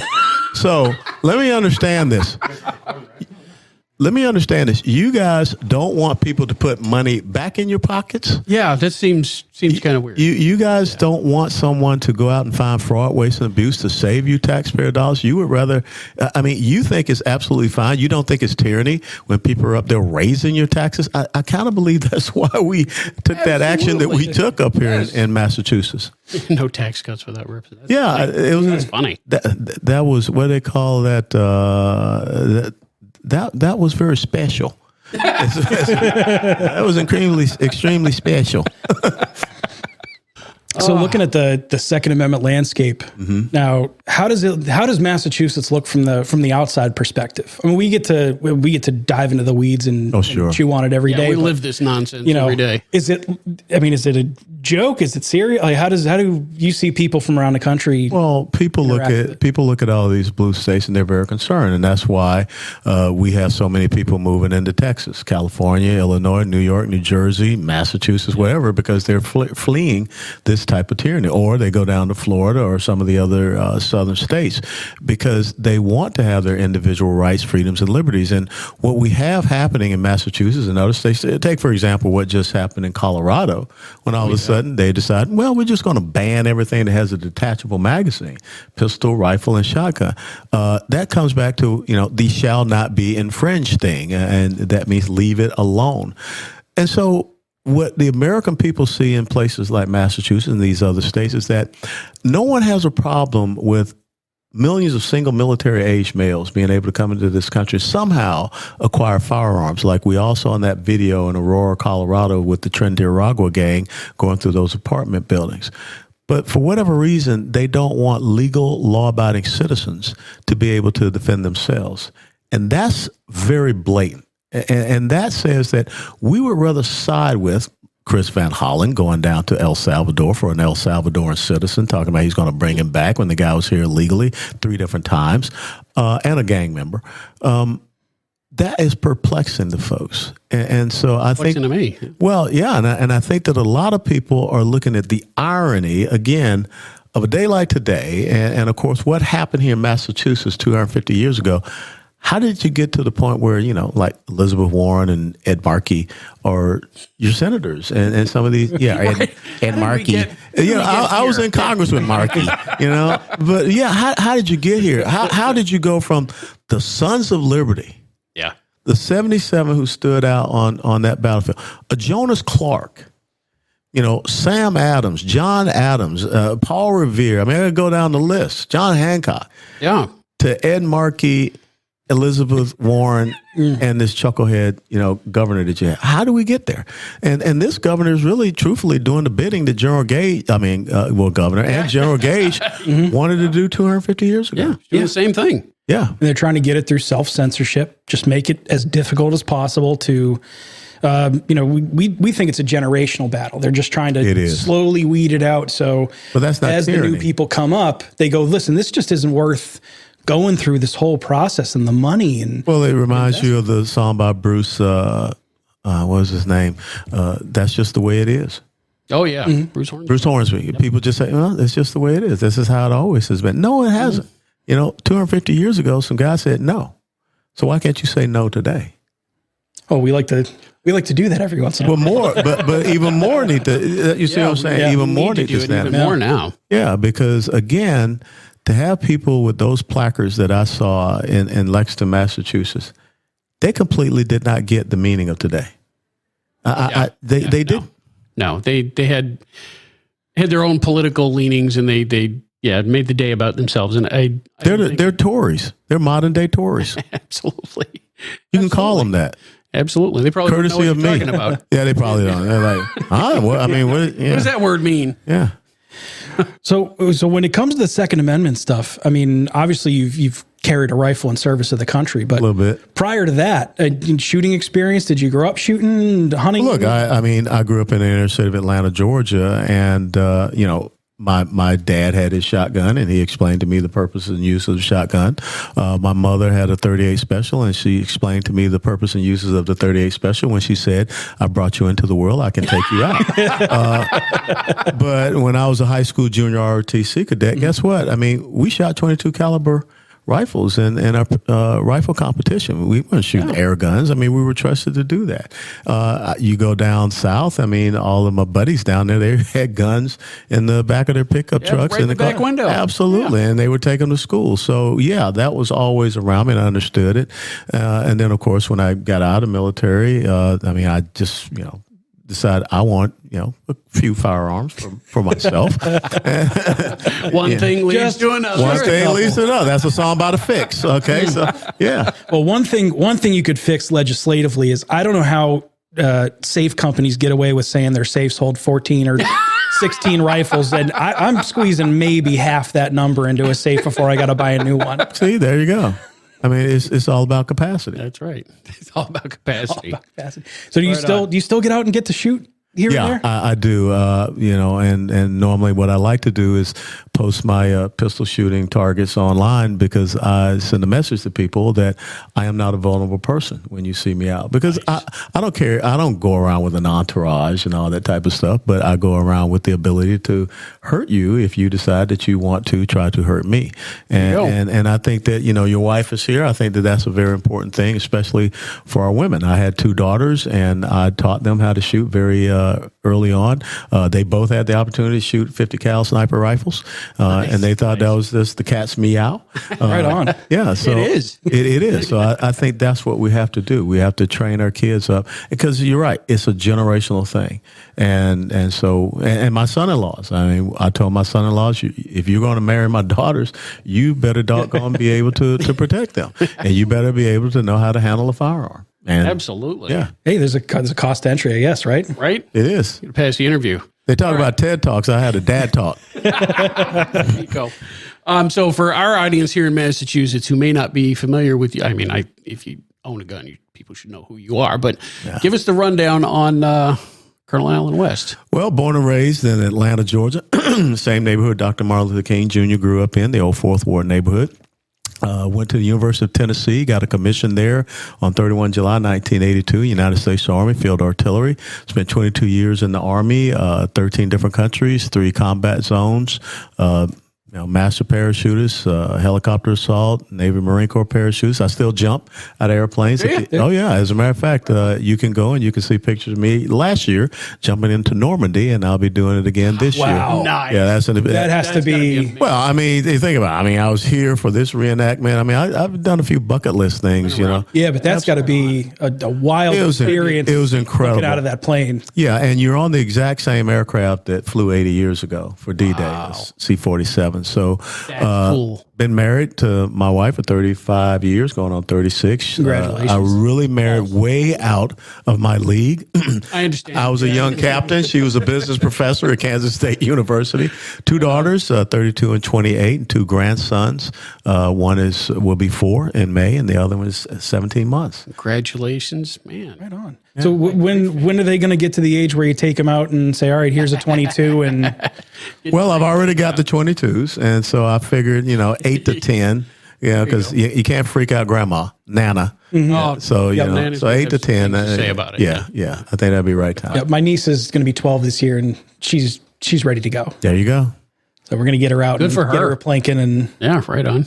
F: So let me understand this. You guys don't want people to put money back in your pockets?
B: Yeah, that seems kind of weird.
F: You guys don't want someone to go out and find fraud, waste, and abuse to save you taxpayer dollars? You would rather, you think it's absolutely fine. You don't think it's tyranny when people are up there raising your taxes? I kind of believe that's why we took that action that we took up here in Massachusetts.
B: No tax cuts without representation.
F: Yeah,
B: that's funny.
F: That was what they call that. That was very special. That was extremely special.
A: So looking at the Second Amendment landscape now, how does Massachusetts look from the outside perspective? I mean, we get to dive into the weeds and chew on it every day.
B: We live this nonsense every day.
A: Is it a joke? Is it serious? Like, how do you see people from around the country?
F: Well, people look at all these blue states and they're very concerned, and that's why we have so many people moving into Texas, California, Illinois, New York, New Jersey, Massachusetts, whatever, because they're fleeing this type of tyranny, or they go down to Florida or some of the other southern states because they want to have their individual rights, freedoms, and liberties. And what we have happening in Massachusetts and other states, take for example what just happened in Colorado, when all of a sudden they decide, well, we're just going to ban everything that has a detachable magazine, pistol, rifle, and shotgun. That comes back to the shall not be infringed thing, and that means leave it alone. And so what the American people see in places like Massachusetts and these other states is that no one has a problem with millions of single military-age males being able to come into this country, somehow acquire firearms, like we all saw in that video in Aurora, Colorado, with the Trinidad gang going through those apartment buildings. But for whatever reason, they don't want legal, law-abiding citizens to be able to defend themselves. And that's very blatant. And that says that we would rather side with Chris Van Hollen going down to El Salvador for an El Salvadoran citizen, talking about he's going to bring him back when the guy was here illegally 3 different times, and a gang member. that is perplexing to folks. And so I think,
B: to me.
F: well, yeah. And I think that a lot of people are looking at the irony, again, of a day like today. And of course, what happened here in Massachusetts 250 years ago. How did you get to the point where, like Elizabeth Warren and Ed Markey are your senators and some of these, Ed Markey. I was in Congress with Markey, but how did you get here? How did you go from the Sons of Liberty, the 77 who stood out on that battlefield, a Jonas Clark, Sam Adams, John Adams, Paul Revere, I mean, I could go down the list, John Hancock, to Ed Markey, Elizabeth Warren, and this chucklehead, governor that you have. How do we get there? And this governor is really, truthfully, doing the bidding that General Gage, governor and General Gage wanted to do 250 years ago.
B: Yeah, doing the same thing.
F: Yeah.
A: And they're trying to get it through self-censorship, just make it as difficult as possible to, we think it's a generational battle. They're just trying to slowly weed it out. So
F: that's not
A: as
F: tyranny.
A: The new people come up, they go, listen, this just isn't worth going through this whole process and the money. And
F: well, it reminds you of the song by Bruce, what was his name? That's just the way it is.
B: Oh, yeah. Bruce Hornsby.
F: Bruce Hornsby. People just say, well, it's just the way it is. This is how it always has been. No, it hasn't. 250 years ago, some guy said no. So why can't you say no today?
A: Oh, we like to do that every once in a while.
F: But even more need to, you see what I'm saying?
B: Yeah,
F: even more need to stand
B: even more now.
F: Yeah, because again, to have people with those placards that I saw in Lexington, Massachusetts, they completely did not get the meaning of today. They didn't.
B: No, they had their own political leanings, and they made the day about themselves. And
F: they're Tories. They're modern day Tories.
B: Absolutely.
F: You can call them that.
B: Absolutely. They probably
F: courtesy
B: don't know
F: of
B: what
F: me.
B: you're talking about.
F: Yeah, they probably don't. They're like, what
B: does that word mean?
F: Yeah.
A: So when it comes to the Second Amendment stuff, I mean, obviously you've carried a rifle in service of the country, but
F: a little bit
A: prior to that, shooting experience. Did you grow up shooting, hunting?
F: Look, I grew up in the inner city of Atlanta, Georgia, and my dad had his shotgun, and he explained to me the purpose and use of the shotgun. My mother had a .38 Special, and she explained to me the purpose and uses of the .38 Special when she said, "I brought you into the world. I can take you out." But when I was a high school junior ROTC cadet, guess what? I mean, we shot .22 caliber rifles in our rifle competition. We weren't shooting air guns. I mean, we were trusted to do that. You go down south, I mean, all of my buddies down there, they had guns in the back of their pickup trucks.
B: Right in the back window.
F: Absolutely. Yeah. And they would take them to school. So, yeah, that was always around me, and I understood it. And then, of course, when I got out of the military, I just, decided I want, a few firearms for myself.
B: One thing leads to another.
F: One thing leads to another. That's a song about a fix. Okay, so yeah.
A: Well, one thing you could fix legislatively is I don't know how safe companies get away with saying their safes hold 14 or 16 rifles, and I'm squeezing maybe half that number into a safe before I got to buy a new one.
F: See, there you go. I mean, it's all about capacity.
B: That's right. It's all about capacity.
A: So do you still get out and get to shoot here and there?
F: I do. And normally what I like to do is post my pistol shooting targets online, because I send a message to people that I am not a vulnerable person when you see me out. Because I don't care. I don't go around with an entourage and all that type of stuff, but I go around with the ability to hurt you if you decide that you want to try to hurt me. And I think that, your wife is here. I think that that's a very important thing, especially for our women. I had 2 daughters, and I taught them how to shoot very early on. They both had the opportunity to shoot 50 cal sniper rifles. And they thought that was just the cat's meow.
A: Right on.
F: Yeah. So
B: it is.
F: It is. So I think that's what we have to do. We have to train our kids up, because you're right. It's a generational thing. And so my son-in-laws, I told my son-in-laws, if you're going to marry my daughters, you better doggone be able to protect them. And you better be able to know how to handle a firearm. And
B: absolutely.
F: Yeah.
A: Hey, there's a cost to entry, I guess, right?
B: Right?
F: It is.
B: You pass the interview.
F: They talk about TED Talks. I had a dad talk.
B: There you go. So for our audience here in Massachusetts who may not be familiar with you, if you own a gun, people should know who you are, but give us the rundown on Colonel Allen West.
F: Well, born and raised in Atlanta, Georgia, same neighborhood Dr. Martin Luther King Jr. grew up in, the old Fourth Ward neighborhood. Went to the University of Tennessee, got a commission there on 31 July 1982, United States Army, Field Artillery. Spent 22 years in the Army, 13 different countries, 3 combat zones, master parachutist, helicopter assault, Navy Marine Corps parachutists. I still jump out of airplanes. Oh, yeah. As a matter of fact, you can go and you can see pictures of me last year jumping into Normandy, and I'll be doing it again this year.
B: Nice.
F: Yeah,
A: that has to be.
F: Well, I mean, think about it. I mean, I was here for this reenactment. I mean, I've done a few bucket list things,
A: Yeah, but that's got to be a wild experience.
F: It was incredible.
A: Looking out of that plane.
F: Yeah, and you're on the exact same aircraft that flew 80 years ago for D-Day, C-47. So,
B: cool.
F: Been married to my wife for 35 years, going on 36.
B: Congratulations.
F: I really married way out of my league.
B: I understand.
F: I was a young captain. She was a business professor at Kansas State University. 2 daughters, 32 and 28, and 2 grandsons. One will be 4 in May, and the other one is 17 months.
B: Congratulations, man.
A: Right on. So when are they going to get to the age where you take them out and say, all right, here's a 22? And
F: well, I've already got the 22s, and so I figured, 8 to 10, because you can't freak out grandma, Nana.
B: Mm-hmm.
F: So, so 8 to 10.
B: Say about it.
F: Yeah. I think that'd be right time.
A: yeah, my niece is going to be 12 this year, and she's ready to go.
F: There you go.
A: So we're going to get her out and
B: for
A: get
B: her.
A: her planking. And
B: Yeah, right on.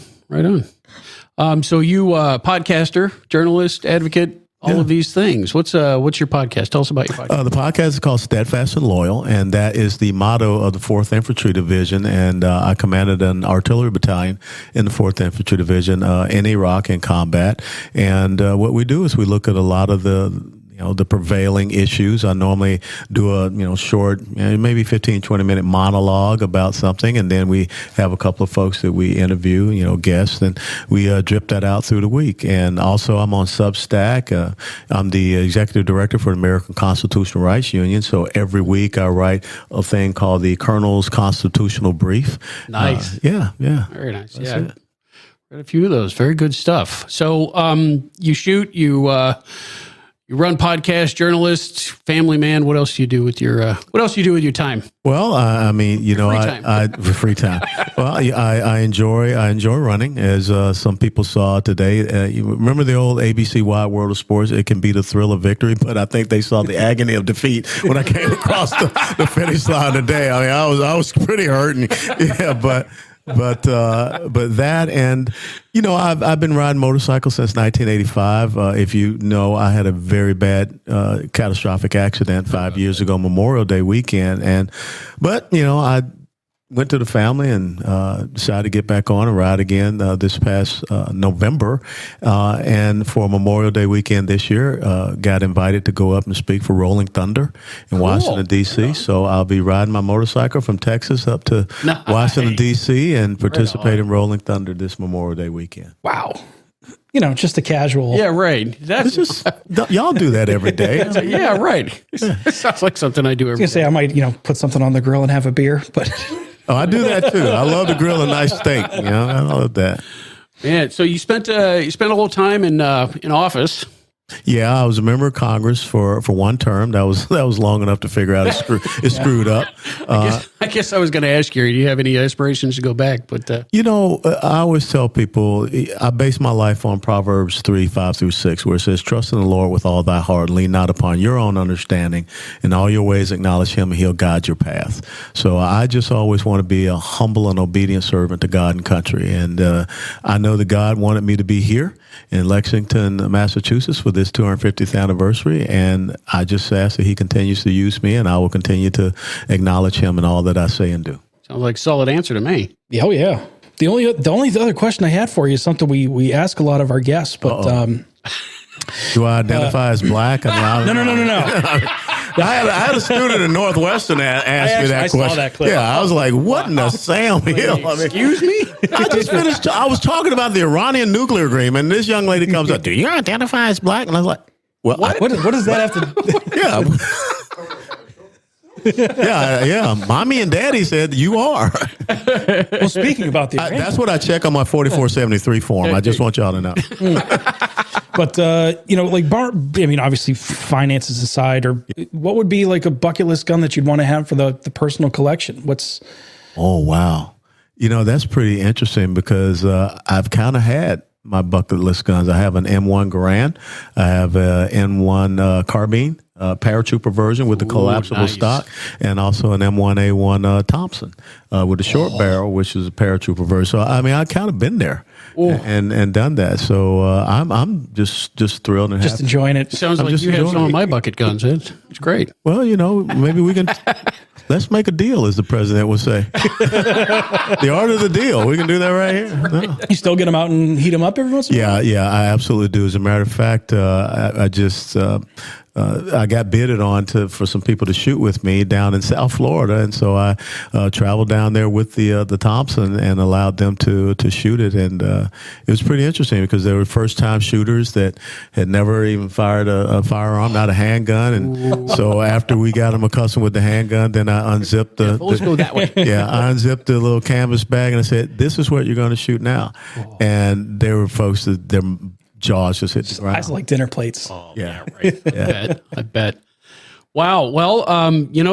B: So you podcaster, journalist, advocate, all of these things. What's your podcast? Tell us about your podcast.
F: The podcast is called Steadfast and Loyal, and that is the motto of the 4th Infantry Division. And I commanded an artillery battalion in the 4th Infantry Division in Iraq in combat. And what we do is we look at a lot of the prevailing issues. I normally do a, short, maybe 15, 20-minute monologue about something, and then we have a couple of folks that we interview, guests, and we drip that out through the week. And also I'm on Substack. I'm the executive director for the American Constitutional Rights Union, so every week I write a thing called the Colonel's Constitutional Brief.
B: Nice.
F: Yeah.
B: Very nice. Read a few of those. Very good stuff. So you shoot, you run podcast, journalist, family man. What else do you do with your time?
F: Well, I mean, free time. Well, I enjoy running, as some people saw today. You remember the old ABC Wide World of Sports? It can be the thrill of victory, but I think they saw the agony of defeat when I came across the finish line today. I mean, I was pretty hurting. Yeah, but that, and I've been riding motorcycles since 1985. If you know, I had a very bad catastrophic accident 5 years ago, Memorial Day weekend, but I went to the family and decided to get back on and ride again this past November. And for Memorial Day weekend this year, got invited to go up and speak for Rolling Thunder in Washington, D.C. So I'll be riding my motorcycle from Texas up to Washington, D.C. and participate in Rolling Thunder this Memorial Day weekend.
A: wow. Just a casual.
B: Yeah, right. That's
F: just y'all do that every day.
B: yeah, right. It sounds like something I do every
A: I was going to say, I might, put something on the grill and have a beer, but.
F: Oh, I do that too. I love to grill a nice steak. I love that.
B: Man, so you spent a little time in office.
F: Yeah, I was a member of Congress for one term. That was long enough to figure out it's screwed up.
B: I guess I was going to ask you, do you have any aspirations to go back? But
F: I always tell people I base my life on Proverbs 3:5-6, where it says, "Trust in the Lord with all thy heart, lean not upon your own understanding. In all your ways acknowledge Him, and He'll guide your path." So I just always want to be a humble and obedient servant to God and country, and I know that God wanted me to be here in Lexington, Massachusetts for this 250th anniversary, and I just ask that He continues to use me, and I will continue to acknowledge Him in all that I say and do.
B: Sounds like a solid answer to me.
A: Oh yeah. The only other question I had for you is something we ask a lot of our guests, but
F: do I identify as black?
A: No.
F: I had a student in Northwestern ask me that question.
A: I saw that clip.
F: Yeah, I was like, "What in the Sam Hill?"
B: Excuse me?
F: I just finished. I was talking about the Iranian nuclear agreement, and this young lady comes up. "Do you identify as black?" And I was like, "Well,
A: what does that have to?"
F: Yeah. Mommy and Daddy said you are.
A: Well, speaking about
F: that's what I check on my 4473 form. I just want y'all to know.
A: But obviously finances aside, or what would be like a bucket list gun that you'd want to have for the personal collection?
F: Oh wow. That's pretty interesting because I've kind of had my bucket list guns. I have an M1 Garand. I have an M1 carbine, paratrooper version with the collapsible stock, and also an M1A1 Thompson with a short barrel, which is a paratrooper version. So I kind of been there and done that. So I'm just thrilled and
A: just
F: happy.
A: Enjoying it.
B: Sounds like you have some of my bucket guns. It's great.
F: Well, maybe we can. Let's make a deal, as the president would say. The art of the deal. We can do that right here. No.
A: You still get them out and heat them up every once in a while?
F: Yeah, I absolutely do. As a matter of fact, I just I got bidded on for some people to shoot with me down in South Florida, and so I traveled down there with the Thompson and allowed them to shoot it, and it was pretty interesting because they were first time shooters that had never even fired a firearm, not a handgun, and so after we got them accustomed with the handgun, then I unzipped
B: Let's go that way.
F: I unzipped the little canvas bag and I said, "This is what you're going to shoot now," and there were folks that their jaws just hit the ground.
A: Eyes like dinner plates.
B: Oh, yeah, right. I bet. Wow. Well,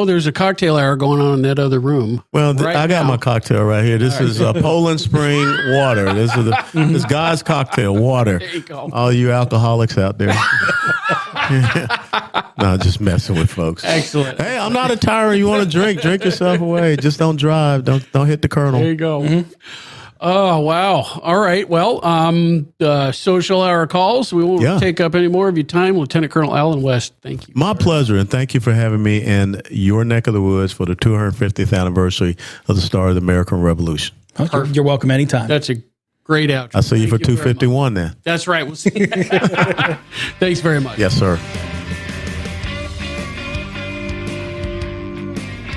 B: there's a cocktail hour going on in that other room.
F: Well, I got my cocktail right here. This is Poland Spring water. This is this guy's cocktail water.
B: There you go.
F: All you alcoholics out there. No, just messing with folks.
B: Excellent.
F: Hey, I'm not a tyrant. You want to drink yourself away. Just don't drive. Don't hit the colonel.
B: There you go. Oh, wow. All right. Well, social hour calls. We won't take up any more of your time. Lieutenant Colonel Alan West, thank you.
F: My pleasure, and thank you for having me in your neck of the woods for the 250th anniversary of the start of the American Revolution.
A: You're welcome anytime.
B: That's a great outro.
F: I'll see you for 251 then.
B: That's right. We'll see you. Thanks very much.
F: Yes, sir.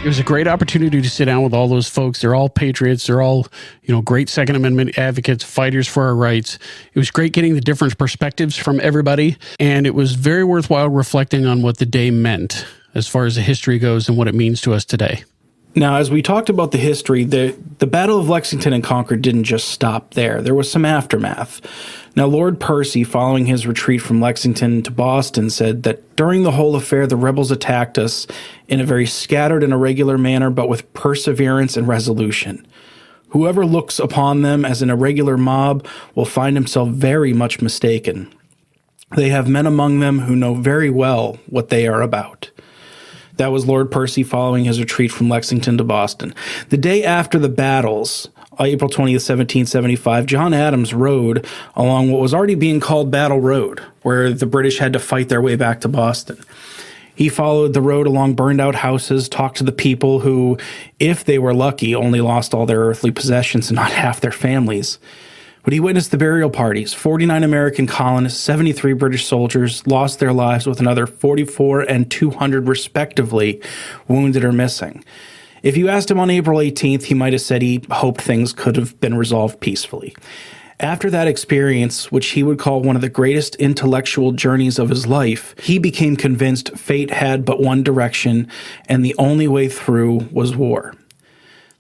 B: It was a great opportunity to sit down with all those folks. They're all patriots. They're all, great Second Amendment advocates, fighters for our rights. It was great getting the different perspectives from everybody. And it was very worthwhile reflecting on what the day meant as far as the history goes and what it means to us today.
A: Now, as we talked about the history, the Battle of Lexington and Concord didn't just stop there. There was some aftermath. Now, Lord Percy, following his retreat from Lexington to Boston, said that during the whole affair, the rebels attacked us in a very scattered and irregular manner, but with perseverance and resolution. Whoever looks upon them as an irregular mob will find himself very much mistaken. They have men among them who know very well what they are about. That was Lord Percy following his retreat from Lexington to Boston. The day after the battles, April 20th, 1775, John Adams rode along what was already being called Battle Road, where the British had to fight their way back to Boston. He followed the road along burned-out houses, talked to the people who, if they were lucky, only lost all their earthly possessions and not half their families. But he witnessed the burial parties. 49 American colonists, 73 British soldiers lost their lives, with another 44 and 200 respectively wounded or missing. If you asked him on April 18th, he might have said he hoped things could have been resolved peacefully. After that experience, which he would call one of the greatest intellectual journeys of his life, he became convinced fate had but one direction, and the only way through was war.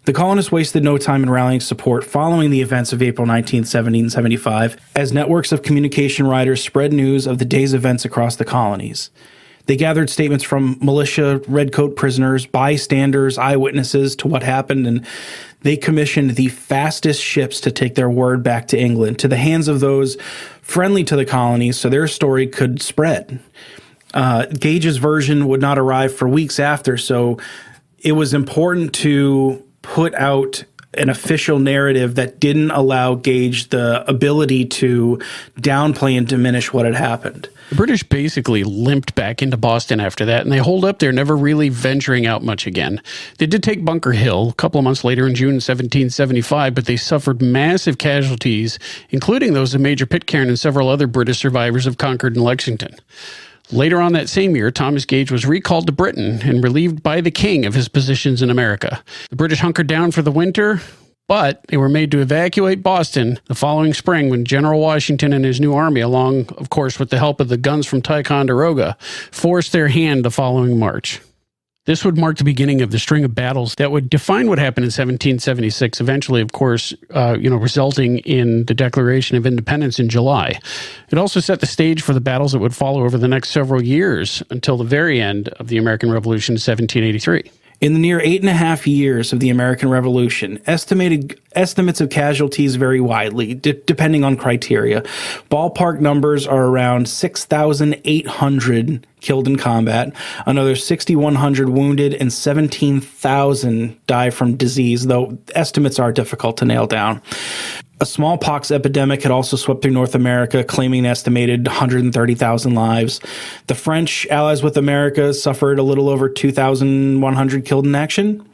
A: The colonists wasted no time in rallying support following the events of April 19, 1775, as networks of communication riders spread news of the day's events across the colonies. They gathered statements from militia, redcoat prisoners, bystanders, eyewitnesses to what happened, and they commissioned the fastest ships to take their word back to England, to the hands of those friendly to the colonies, so their story could spread. Gage's version would not arrive for weeks after, so it was important to put out an official narrative that didn't allow Gage the ability to downplay and diminish what had happened.
B: The British basically limped back into Boston after that, and they holed up there, never really venturing out much again. They did take Bunker Hill a couple of months later in June 1775, but they suffered massive casualties, including those of Major Pitcairn and several other British survivors of Concord and Lexington. Later on that same year, Thomas Gage was recalled to Britain and relieved by the king of his positions in America. The British hunkered down for the winter, but they were made to evacuate Boston the following spring when General Washington and his new army, along, of course, with the help of the guns from Ticonderoga, forced their hand the following March. This would mark the beginning of the string of battles that would define what happened in 1776, eventually, of course, resulting in the Declaration of Independence in July. It also set the stage for the battles that would follow over the next several years until the very end of the American Revolution in 1783.
A: In the near 8.5 years of the American Revolution, estimates of casualties vary widely, depending on criteria. Ballpark numbers are around 6,800 killed in combat, another 6,100 wounded, and 17,000 die from disease, though estimates are difficult to nail down. A smallpox epidemic had also swept through North America, claiming an estimated 130,000 lives. The French, allies with America, suffered a little over 2,100 killed in action.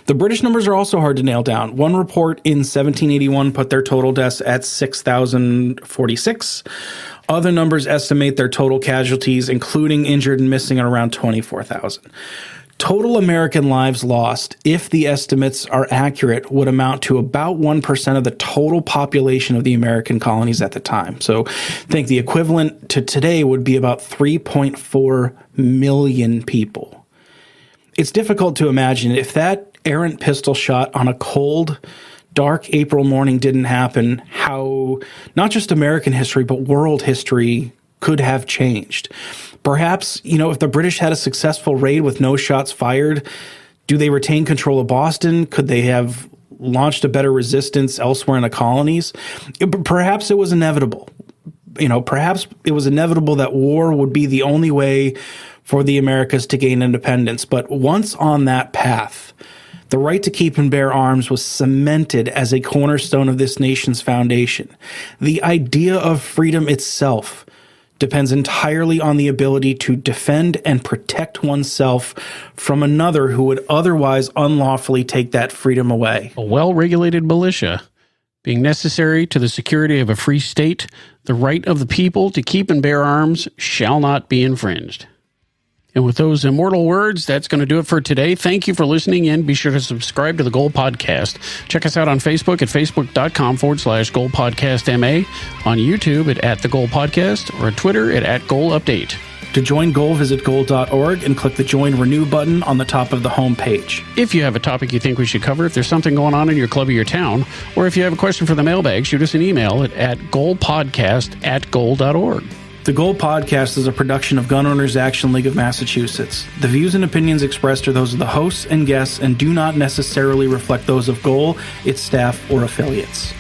A: The British numbers are also hard to nail down. One report in 1781 put their total deaths at 6,046. Other numbers estimate their total casualties, including injured and missing, at around 24,000. Total American lives lost, if the estimates are accurate, would amount to about 1% of the total population of the American colonies at the time. So I think the equivalent to today would be about 3.4 million people. It's difficult to imagine if that errant pistol shot on a cold, dark April morning didn't happen, how not just American history, but world history could have changed. Perhaps, if the British had a successful raid with no shots fired, do they retain control of Boston? Could they have launched a better resistance elsewhere in the colonies? Perhaps it was inevitable. Perhaps it was inevitable that war would be the only way for the Americas to gain independence. But once on that path, the right to keep and bear arms was cemented as a cornerstone of this nation's foundation. The idea of freedom itself depends entirely on the ability to defend and protect oneself from another who would otherwise unlawfully take that freedom away.
B: A well-regulated militia being necessary to the security of a free state, the right of the people to keep and bear arms shall not be infringed. And with those immortal words, that's going to do it for today. Thank you for listening in. Be sure to subscribe to the Goal Podcast. Check us out on Facebook at facebook.com/Goal Podcast MA, on YouTube at The Goal Podcast, or on Twitter at Goal Update.
A: To join Goal, visit goal.org and click the Join Renew button on the top of the home page.
B: If you have a topic you think we should cover, if there's something going on in your club or your town, or if you have a question for the mailbag, shoot us an email at goalpodcast@goal.org.
A: The Goal Podcast is a production of Gun Owners Action League of Massachusetts. The views and opinions expressed are those of the hosts and guests and do not necessarily reflect those of Goal, its staff, or affiliates.